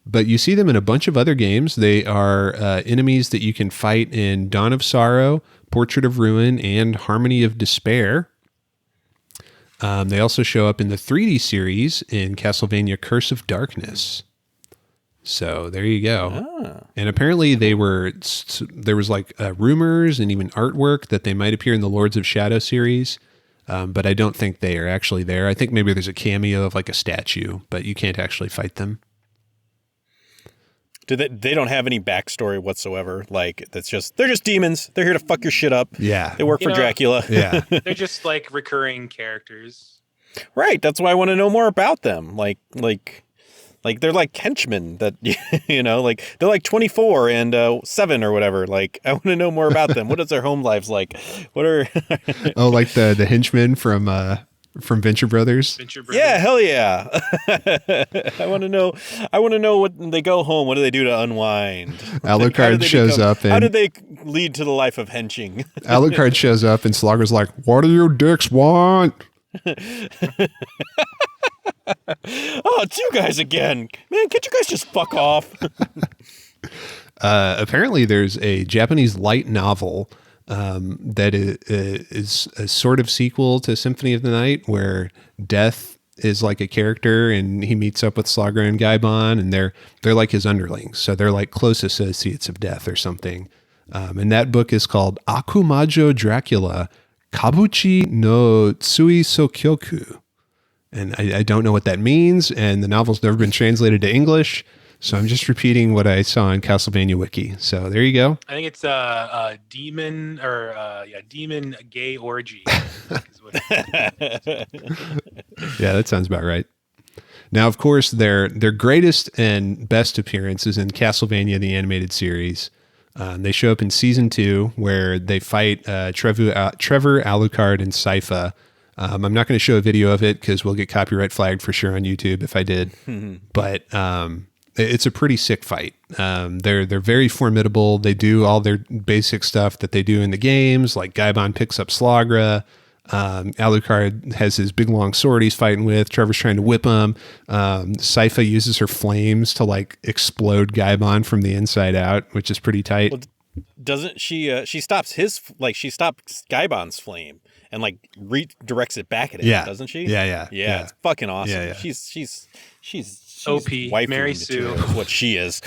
But you see them in a bunch of other games. They are enemies that you can fight in Dawn of Sorrow, Portrait of Ruin, and Harmony of Despair. They also show up in the 3D series in Castlevania Curse of Darkness. So there you go. Ah. And apparently there was like rumors and even artwork that they might appear in the Lords of Shadow series. But I don't think they are actually there. I think maybe there's a cameo of like a statue, but you can't actually fight them. They don't have any backstory whatsoever. Like they're just demons. They're here to fuck your shit up. Yeah. They work for Dracula. Yeah. They're just like recurring characters. Right. That's why I want to know more about them. Like they're like henchmen that, you know, like they're like 24 and 7 or whatever. Like I want to know more about them. What is their home lives like? What are like the henchmen from Venture Brothers? Yeah, hell yeah. I want to know when they go home, what do they do to unwind? Alucard shows up and how did they lead to the life of henching? Alucard shows up and Slogra's like, "What do you dicks want?" Oh, it's you guys again. Man, can't you guys just fuck off? Apparently there's a Japanese light novel that is a sort of sequel to Symphony of the Night where Death is like a character and he meets up with Slogra and Gaibon and they're like his underlings. So they're like close associates of Death or something. And that book is called Akumajo Dracula Kabuchi no Tsui Sokyoku. And I don't know what that means, and the novel's never been translated to English, so I'm just repeating what I saw in Castlevania Wiki. So there you go. I think it's a demon demon gay orgy. Yeah, that sounds about right. Now, of course, their greatest and best appearance is in Castlevania the Animated Series. They show up in Season 2, where they fight Trevor, Alucard, and Sypha. I'm not going to show a video of it because we'll get copyright flagged for sure on YouTube if I did. But it's a pretty sick fight. They're very formidable. They do all their basic stuff that they do in the games, like Gaibon picks up Slogra. Alucard has his big long sword he's fighting with. Trevor's trying to whip him. Sypha uses her flames to like explode Gaibon from the inside out, which is pretty tight. Well, doesn't she? She stops she stops Gaibon's flame and like redirects it back at him. Yeah. Doesn't she? Yeah. It's fucking awesome. Yeah. She's OP, wifey Mary material Sue. is what she is.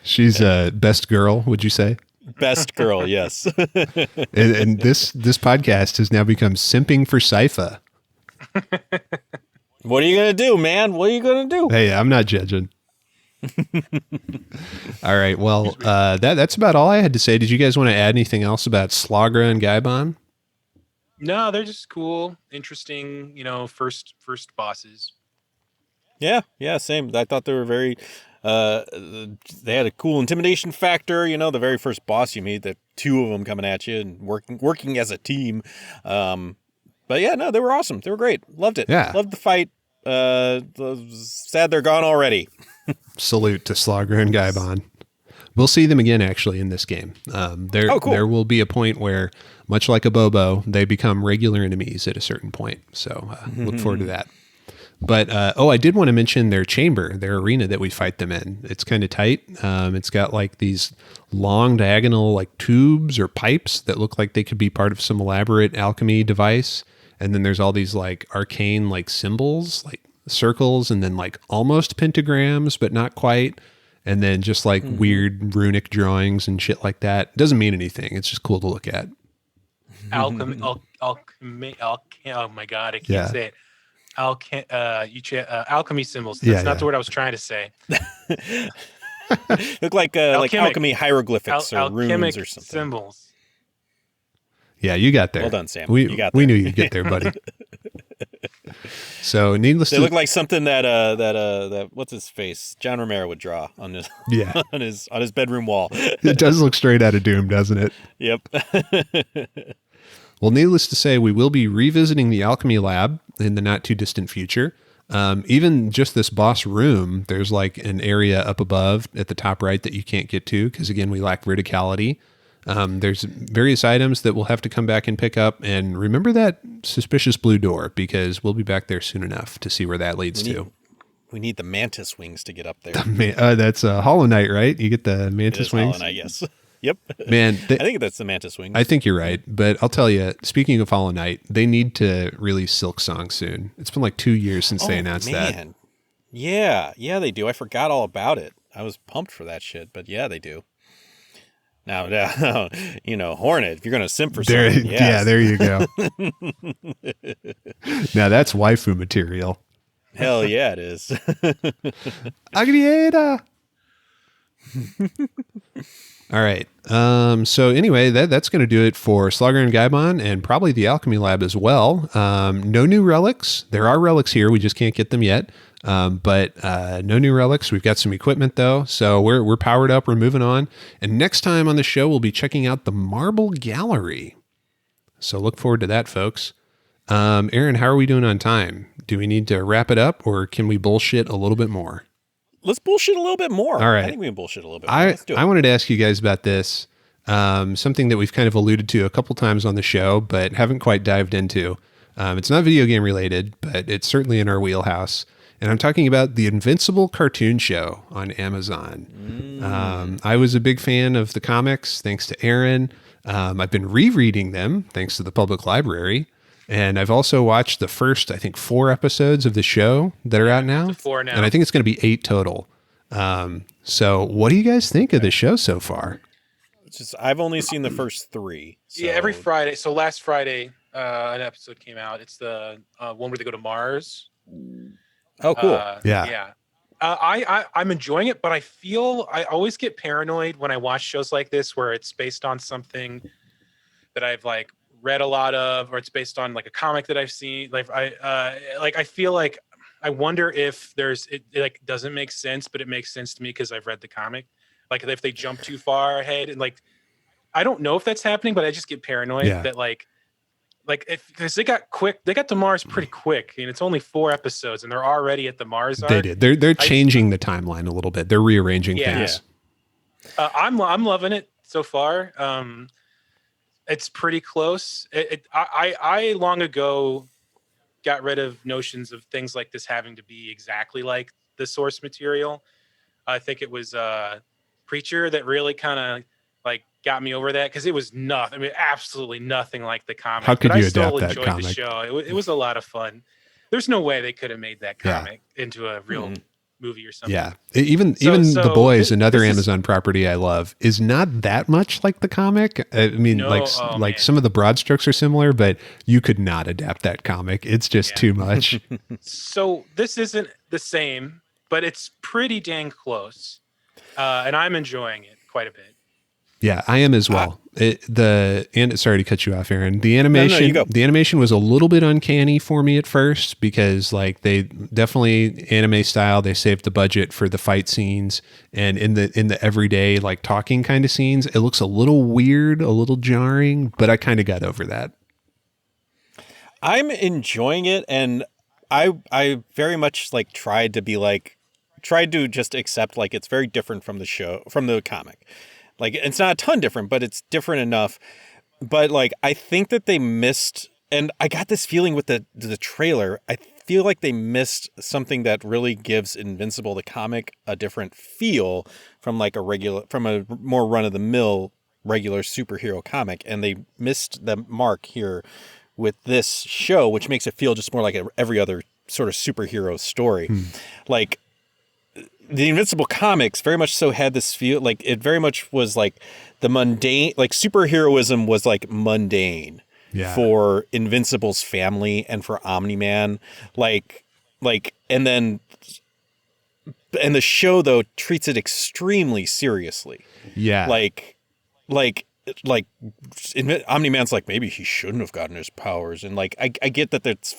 She's best girl, would you say? Best girl, yes. And this podcast has now become simping for Sypha. What are you gonna do, man? What are you gonna do? Hey, I'm not judging. All right. Well, that's about all I had to say. Did you guys want to add anything else about Slogra and Gaibon? No, they're just cool, interesting, first bosses. Yeah, same. I thought they were very they had a cool intimidation factor, the very first boss you meet, the two of them coming at you and working as a team. But yeah, no, they were awesome. They were great. Loved it. Yeah. Loved the fight. Sad they're gone already. Salute to Slogra and Gaibon. We'll see them again, actually, in this game. Cool. There will be a point where, much like a Bobo, they become regular enemies at a certain point. So look forward to that. But, I did want to mention their chamber, their arena that we fight them in. It's kind of tight. It's got like these long diagonal like tubes or pipes that look like they could be part of some elaborate alchemy device. And then there's all these like arcane like symbols, like circles, and then like almost pentagrams, but not quite. And then just like weird runic drawings and shit like that. Doesn't mean anything. It's just cool to look at. Alchemy. Oh my God, I can't say it. Alchemy symbols. That's not the word I was trying to say. Look like alchemy hieroglyphics or runes or something. Symbols. Yeah, you got there. Well done, Sam. We you got we there. knew you'd get there, buddy. So needless They to look like something that what's his face? John Romero would draw on his on his bedroom wall. It does look straight out of Doom, doesn't it? Yep. Well, needless to say, we will be revisiting the Alchemy Lab in the not too distant future. Even just this boss room, there's like an area up above at the top right that you can't get to because, again, we lack verticality. There's various items that we'll have to come back and pick up. And remember that suspicious blue door because we'll be back there soon enough to see where that leads to. We need the mantis wings to get up there. That's Hollow Knight, right? You get the mantis wings? Hollow Knight, yes. Yep. Man, I think that's the mantis wings. I think you're right. But I'll tell you, speaking of Hollow Knight, they need to release Silk Song soon. It's been like 2 years since they announced that. Yeah, they do. I forgot all about it. I was pumped for that shit, but yeah, they do. Now, Hornet, if you're going to simp for something, yes. Yeah, there you go. Now that's waifu material. Hell yeah, it is. Agrieta. All right. So anyway, that's going to do it for Slogra and Gaibon and probably the Alchemy Lab as well. No new relics. There are relics here. We just can't get them yet. But no new relics. We've got some equipment though. So we're powered up. We're moving on. And next time on the show, we'll be checking out the Marble Gallery. So look forward to that, folks. Aaron, how are we doing on time? Do we need to wrap it up or can we bullshit a little bit more? Let's bullshit a little bit more. All right. I think we can bullshit a little bit more. Let's do it. I wanted to ask you guys about this. Something that we've kind of alluded to a couple times on the show, but haven't quite dived into. It's not video game related, but it's certainly in our wheelhouse. And I'm talking about the Invincible cartoon show on Amazon. I was a big fan of the comics, thanks to Aaron. I've been rereading them, thanks to the public library. And I've also watched the first, I think, 4 episodes of the show that are out now. 4 now. And I think it's going to be 8 total. So what do you guys think of the show so far? I've only seen the first 3. So. Yeah, every Friday. So last Friday, an episode came out. It's the one where they go to Mars. Oh, cool. Yeah. I'm enjoying it, but I always get paranoid when I watch shows like this where it's based on something that I've like read a lot of, or it's based on like a comic that I've seen. Like I feel like I wonder if it like doesn't make sense, but it makes sense to me because I've read the comic. Like if they jump too far ahead, and like I don't know if that's happening, but I just get paranoid that like like because they got to Mars pretty quick, and it's only 4 episodes, and they're already at the Mars arc. They did. They're changing the timeline a little bit. They're rearranging things. I'm loving it so far. It's pretty close. I long ago got rid of notions of things like this having to be exactly like the source material. I think it was Preacher that really kind of like got me over that, because it was nothing. I mean, absolutely nothing like the comic. How could but you I still adapt that enjoyed comic? the show. It was a lot of fun. There's no way they could have made that comic into a real movie or something. Yeah. Even The Boys, another Amazon property I love, is not that much like the comic. I mean, some of the broad strokes are similar, but you could not adapt that comic. It's just too much. So this isn't the same, but it's pretty dang close. And I'm enjoying it quite a bit. Yeah, I am as well. Sorry to cut you off, Aaron. The animation was a little bit uncanny for me at first, because like they definitely anime style. They saved the budget for the fight scenes, and in the everyday like talking kind of scenes, it looks a little weird, a little jarring. But I kind of got over that. I'm enjoying it, and I very much like tried to just accept like it's very different from the comic. Like, it's not a ton different, but it's different enough. But like, I think that they missed, and I got this feeling with the trailer, I feel like they missed something that really gives Invincible the comic a different feel from like from a more run of the mill regular superhero comic. And they missed the mark here with this show, which makes it feel just more like every other sort of superhero story. Like, the Invincible comics very much so had this feel, like it very much was like the mundane, like superheroism was like mundane for Invincible's family and for Omni-Man. And the show though treats it extremely seriously. Yeah. Like Omni-Man's like, maybe he shouldn't have gotten his powers, and like I get that that's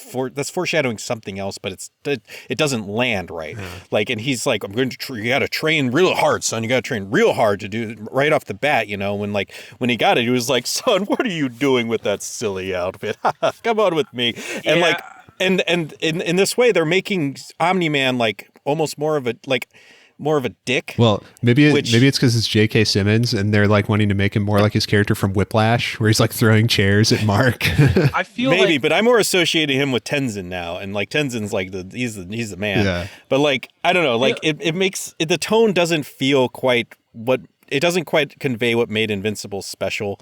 foreshadowing something else, but it doesn't land right. Like, and he's like, I'm going to you got to train real hard, son. You got to train real hard to do it right off the bat. You know, when he got it, he was like, son, what are you doing with that silly outfit? Come on with me. And like, and in this way, they're making Omni-Man like almost more of a dick. Well, maybe it's because it's J.K. Simmons, and they're like wanting to make him more like his character from Whiplash, where he's like throwing chairs at Mark. I feel maybe, but I'm more associating him with Tenzin now, and like Tenzin's like he's the man. Yeah. But like, I don't know, like it makes the tone doesn't feel quite it doesn't quite convey what made Invincible special.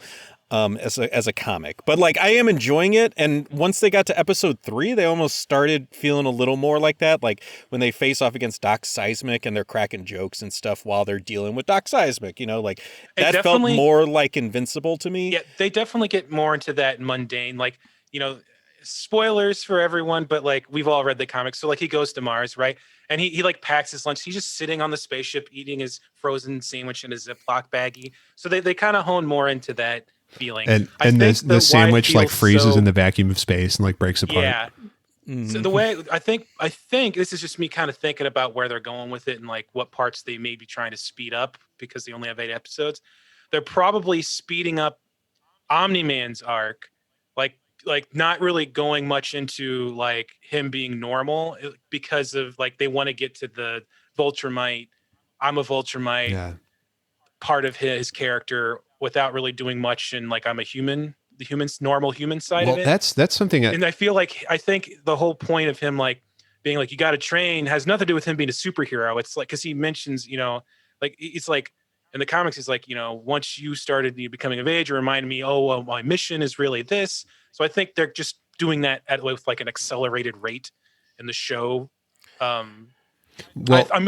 As a comic, but like I am enjoying it, and once they got to episode 3, they almost started feeling a little more like that, like when they face off against Doc Seismic and they're cracking jokes and stuff while they're dealing with Doc Seismic, you know, like that felt more like Invincible to me. Yeah, they definitely get more into that mundane, like, you know, spoilers for everyone, but like we've all read the comics, so like he goes to Mars, right? And he like packs his lunch. He's just sitting on the spaceship eating his frozen sandwich in a Ziploc baggie. So they kind of hone more into that feeling, and the sandwich like freezes in the vacuum of space and like breaks apart. Yeah. So the way I think this is just me kind of thinking about where they're going with it and like what parts they may be trying to speed up, because they only have 8 episodes. They're probably speeding up Omni-Man's arc, like not really going much into like him being normal, because of like they want to get to the Viltrumite, I'm a Viltrumite part of his character, without really doing much in like I'm a human, normal human side of it. That's something. And I think the whole point of him like being like you got to train has nothing to do with him being a superhero. It's like, because he mentions, you know, like it's like in the comics, he's like, you know, once you started becoming of age, it reminded me, my mission is really this. So I think they're just doing that with like an accelerated rate in the show. I'm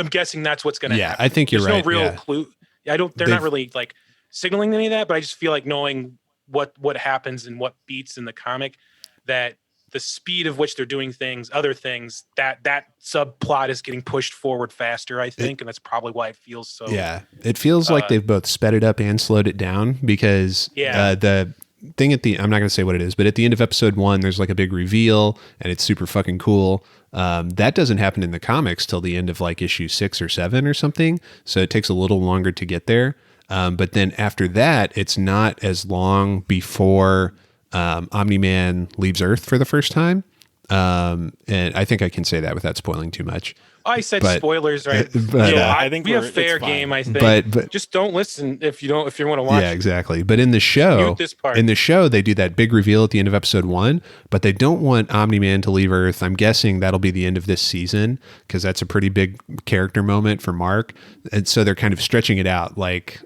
guessing that's what's going to happen. I think you're right. There's no real clue. They're not really like signaling any of that, but I just feel like knowing what happens and what beats in the comic, that the speed of which they're doing other things, that subplot is getting pushed forward faster, I think. And that's probably why it feels so. Yeah. It feels like they've both sped it up and slowed it down, because the thing I'm not going to say what it is, but at the end of episode 1, there's like a big reveal and it's super fucking cool. That doesn't happen in the comics till the end of like issue 6 or 7 or something. So it takes a little longer to get there. But then after that, it's not as long before Omni-Man leaves Earth for the first time. And I think I can say that without spoiling too much. I said spoilers, right? I think we have fair game. I think, but just don't listen if you want to watch. Yeah, exactly. But in the show, mute this part. They do that big reveal at the end of episode 1, but they don't want Omni-Man to leave Earth. I'm guessing that'll be the end of this season because that's a pretty big character moment for Mark, and so they're kind of stretching it out,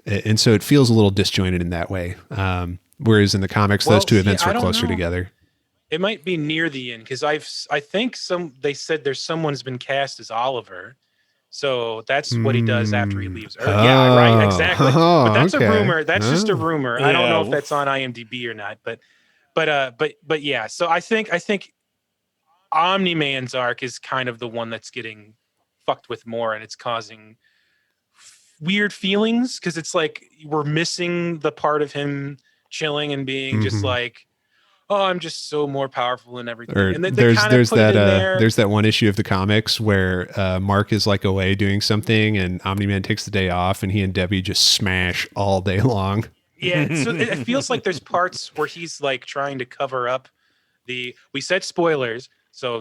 and so it feels a little disjointed in that way. Whereas in the comics, those two events were closer together. It might be near the end because I think they said someone's been cast as Oliver, so that's what he does after he leaves Earth. Yeah, right, exactly. But that's a rumor. That's just a rumor. I don't know if that's on IMDb or not. But yeah. So I think Omni-Man's arc is kind of the one that's getting fucked with more, and it's causing weird feelings because it's like we're missing the part of him chilling and being just like, oh, I'm just so more powerful and everything. Or and they there's there. There's that one issue of the comics where Mark is like away doing something, and Omni-Man takes the day off, and he and Debbie just smash all day long. Yeah, so it feels like there's parts where he's like trying to cover up we said spoilers, so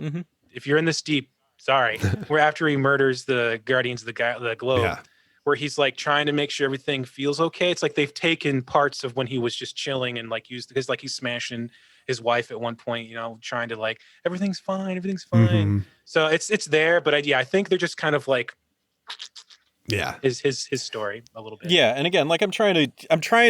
if you're in this deep, sorry, where after he murders the Guardians of the Globe. Where he's like trying to make sure everything feels okay. It's like they've taken parts of when he was just chilling and like because like he's smashing his wife at one point, trying to like everything's fine. So it's there, but I think they're just kind of like his story a little bit. Yeah, and again, like I'm trying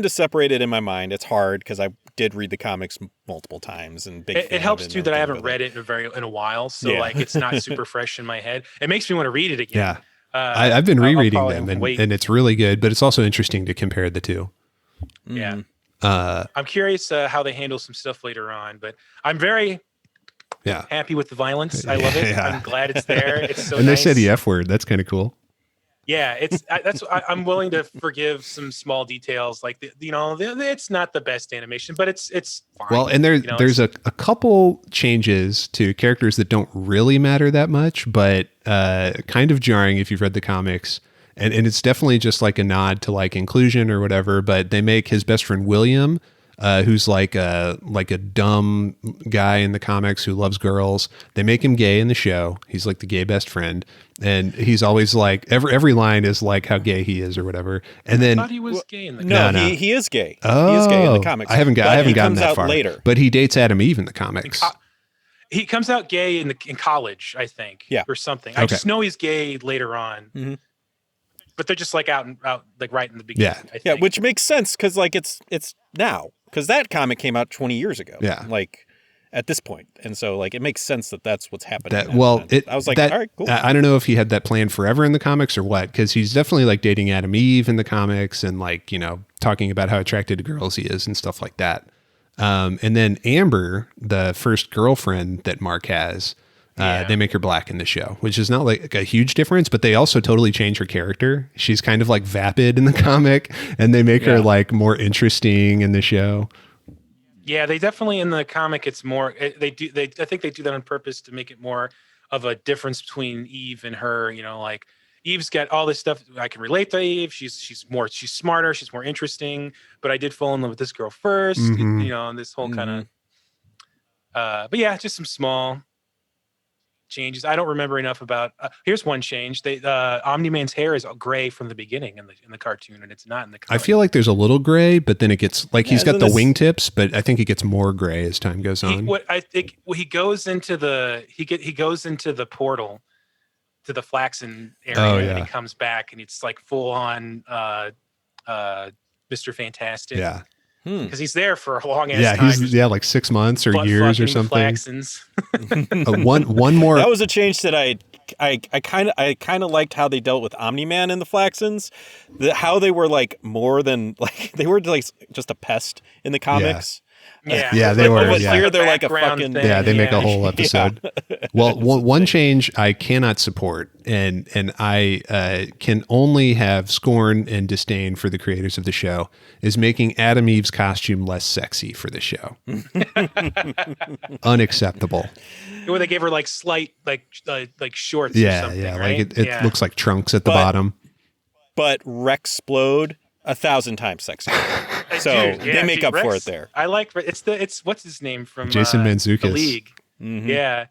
to separate it in my mind. It's hard because I did read the comics multiple times and it helps too that I haven't read it in a while, so like it's not super fresh in my head. It makes me want to read it again. Yeah. I've been rereading them, and it's really good, but it's also interesting to compare the two. Yeah. I'm curious how they handle some stuff later on, but I'm very happy with the violence. I love it. Yeah. I'm glad it's there. It's so and nice. They say the F word. That's kind of cool. Yeah, I'm willing to forgive some small details, like it's not the best animation, but it's fine. Well, and there's a couple changes to characters that don't really matter that much, but kind of jarring if you've read the comics, and it's definitely just like a nod to like inclusion or whatever. But they make his best friend William, who's like a dumb guy in the comics who loves girls. They make him gay in the show. He's like the gay best friend. And he's always like every line is like how gay he is or whatever. And then I thought he was gay in the comics. No, he is gay. Oh, he is gay in the comics. I haven't gotten that far. Later. But he dates Adam Eve in the comics. He comes out gay in college, I think, or something. Okay. I just know he's gay later on. But they're just like out like right in the beginning. Yeah, which makes sense because like it's now because that comic came out 20 years ago. Yeah, like at this point, and so like it makes sense that that's what's happening. I was like, all right, cool. I don't know if he had that plan forever in the comics or what, because he's definitely like dating Adam Eve in the comics and like talking about how attracted to girls he is and stuff like that. And then Amber, the first girlfriend that Mark has. They make her black in the show, which is not like a huge difference, but they also totally change her character. She's kind of like vapid in the comic, and they make her like more interesting in the show. Yeah, they definitely in the comic. It's more I think they do that on purpose to make it more of a difference between Eve and her. Like Eve's got all this stuff. I can relate to Eve. She's smarter. She's more interesting. But I did fall in love with this girl first. And this whole kind of. But yeah, just some small changes. I don't remember enough about. Here's one change. Omni-Man's hair is gray from the beginning in the cartoon, and it's not in the comic. I feel like there's a little gray, but then it gets like he's got the wingtips, but I think it gets more gray as time goes on. He goes into the portal to the Flaxen area, and he comes back, and it's like full on Mr. Fantastic. Yeah. Because he's there for a long ass time. He's like 6 months or years or something. One more. That was a change that I kind of liked how they dealt with Omni-Man and the Flaxens. How they were like more than like they were like just a pest in the comics. Yeah, they were. But here they're like a fucking thing. Yeah, they make a whole episode. Well, one change I cannot support, and I can only have scorn and disdain for the creators of the show, is making Adam Eve's costume less sexy for the show. Unacceptable. Where they gave her like slight like shorts. Yeah, or something, yeah, right? like it looks like trunks at the bottom. But Rexplode 1,000 times sexier. So they make up for it there. I like it's what's his name from Jason Mantzoukas. The League. Mm-hmm. Yeah,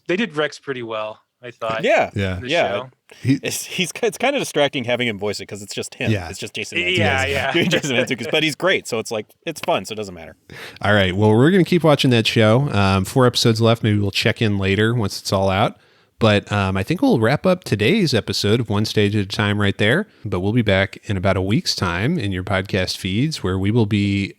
they did Rex pretty well, I thought. Yeah. Show. It's kind of distracting having him voice it because it's just him. Yeah. It's just Jason Mantzoukas doing Jason Mantzoukas, but he's great, so it's fun, so it doesn't matter. All right. Well, we're going to keep watching that show. 4 episodes left. Maybe we'll check in later once it's all out. But I think we'll wrap up today's episode of One Stage at a Time right there. But we'll be back in about a week's time in your podcast feeds where we will be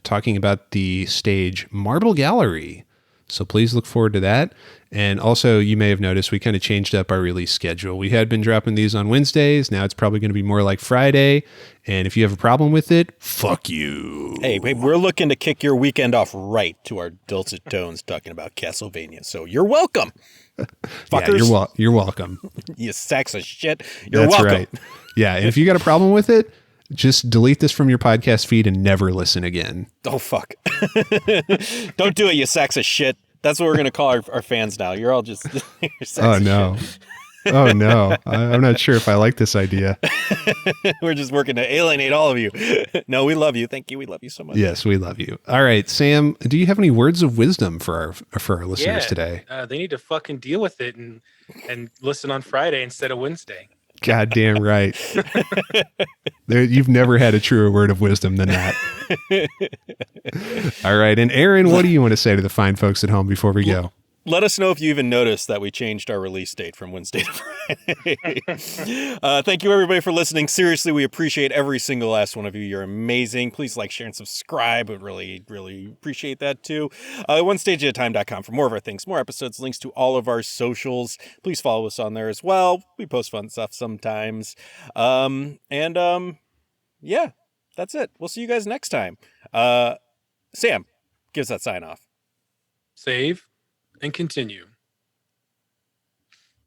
talking about the stage Marble Gallery. So please look forward to that. And also, you may have noticed we kind of changed up our release schedule. We had been dropping these on Wednesdays. Now it's probably going to be more like Friday. And if you have a problem with it, fuck you. Hey, we're looking to kick your weekend off right to our dulcet tones talking about Castlevania. So you're welcome. Fuckers. Yeah, you're welcome. You sacks of shit. You're That's welcome. right. Yeah, and if you got a problem with it, just delete this from your podcast feed and never listen again. Oh, fuck. Don't do it, you sacks of shit. That's what we're going to call our fans now. You're all just you're sacks Oh, of no. shit. Oh, no. I'm not sure if I like this idea. We're just working to alienate all of you. No, we love you. Thank you. We love you so much. Yes, we love you. All right, Sam, do you have any words of wisdom for our listeners today? They need to fucking deal with it and listen on Friday instead of Wednesday. Goddamn right. You've never had a truer word of wisdom than that. All right, and Aaron, what do you want to say to the fine folks at home before we go? Let us know if you even noticed that we changed our release date from Wednesday to Friday. Thank you, everybody, for listening. Seriously, we appreciate every single last one of you. You're amazing. Please like, share, and subscribe. We really, really appreciate that, too. OneStageAtAtime.com for more of our things, more episodes, links to all of our socials. Please follow us on there as well. We post fun stuff sometimes. Yeah, that's it. We'll see you guys next time. Sam, give us that sign off. Save and continue.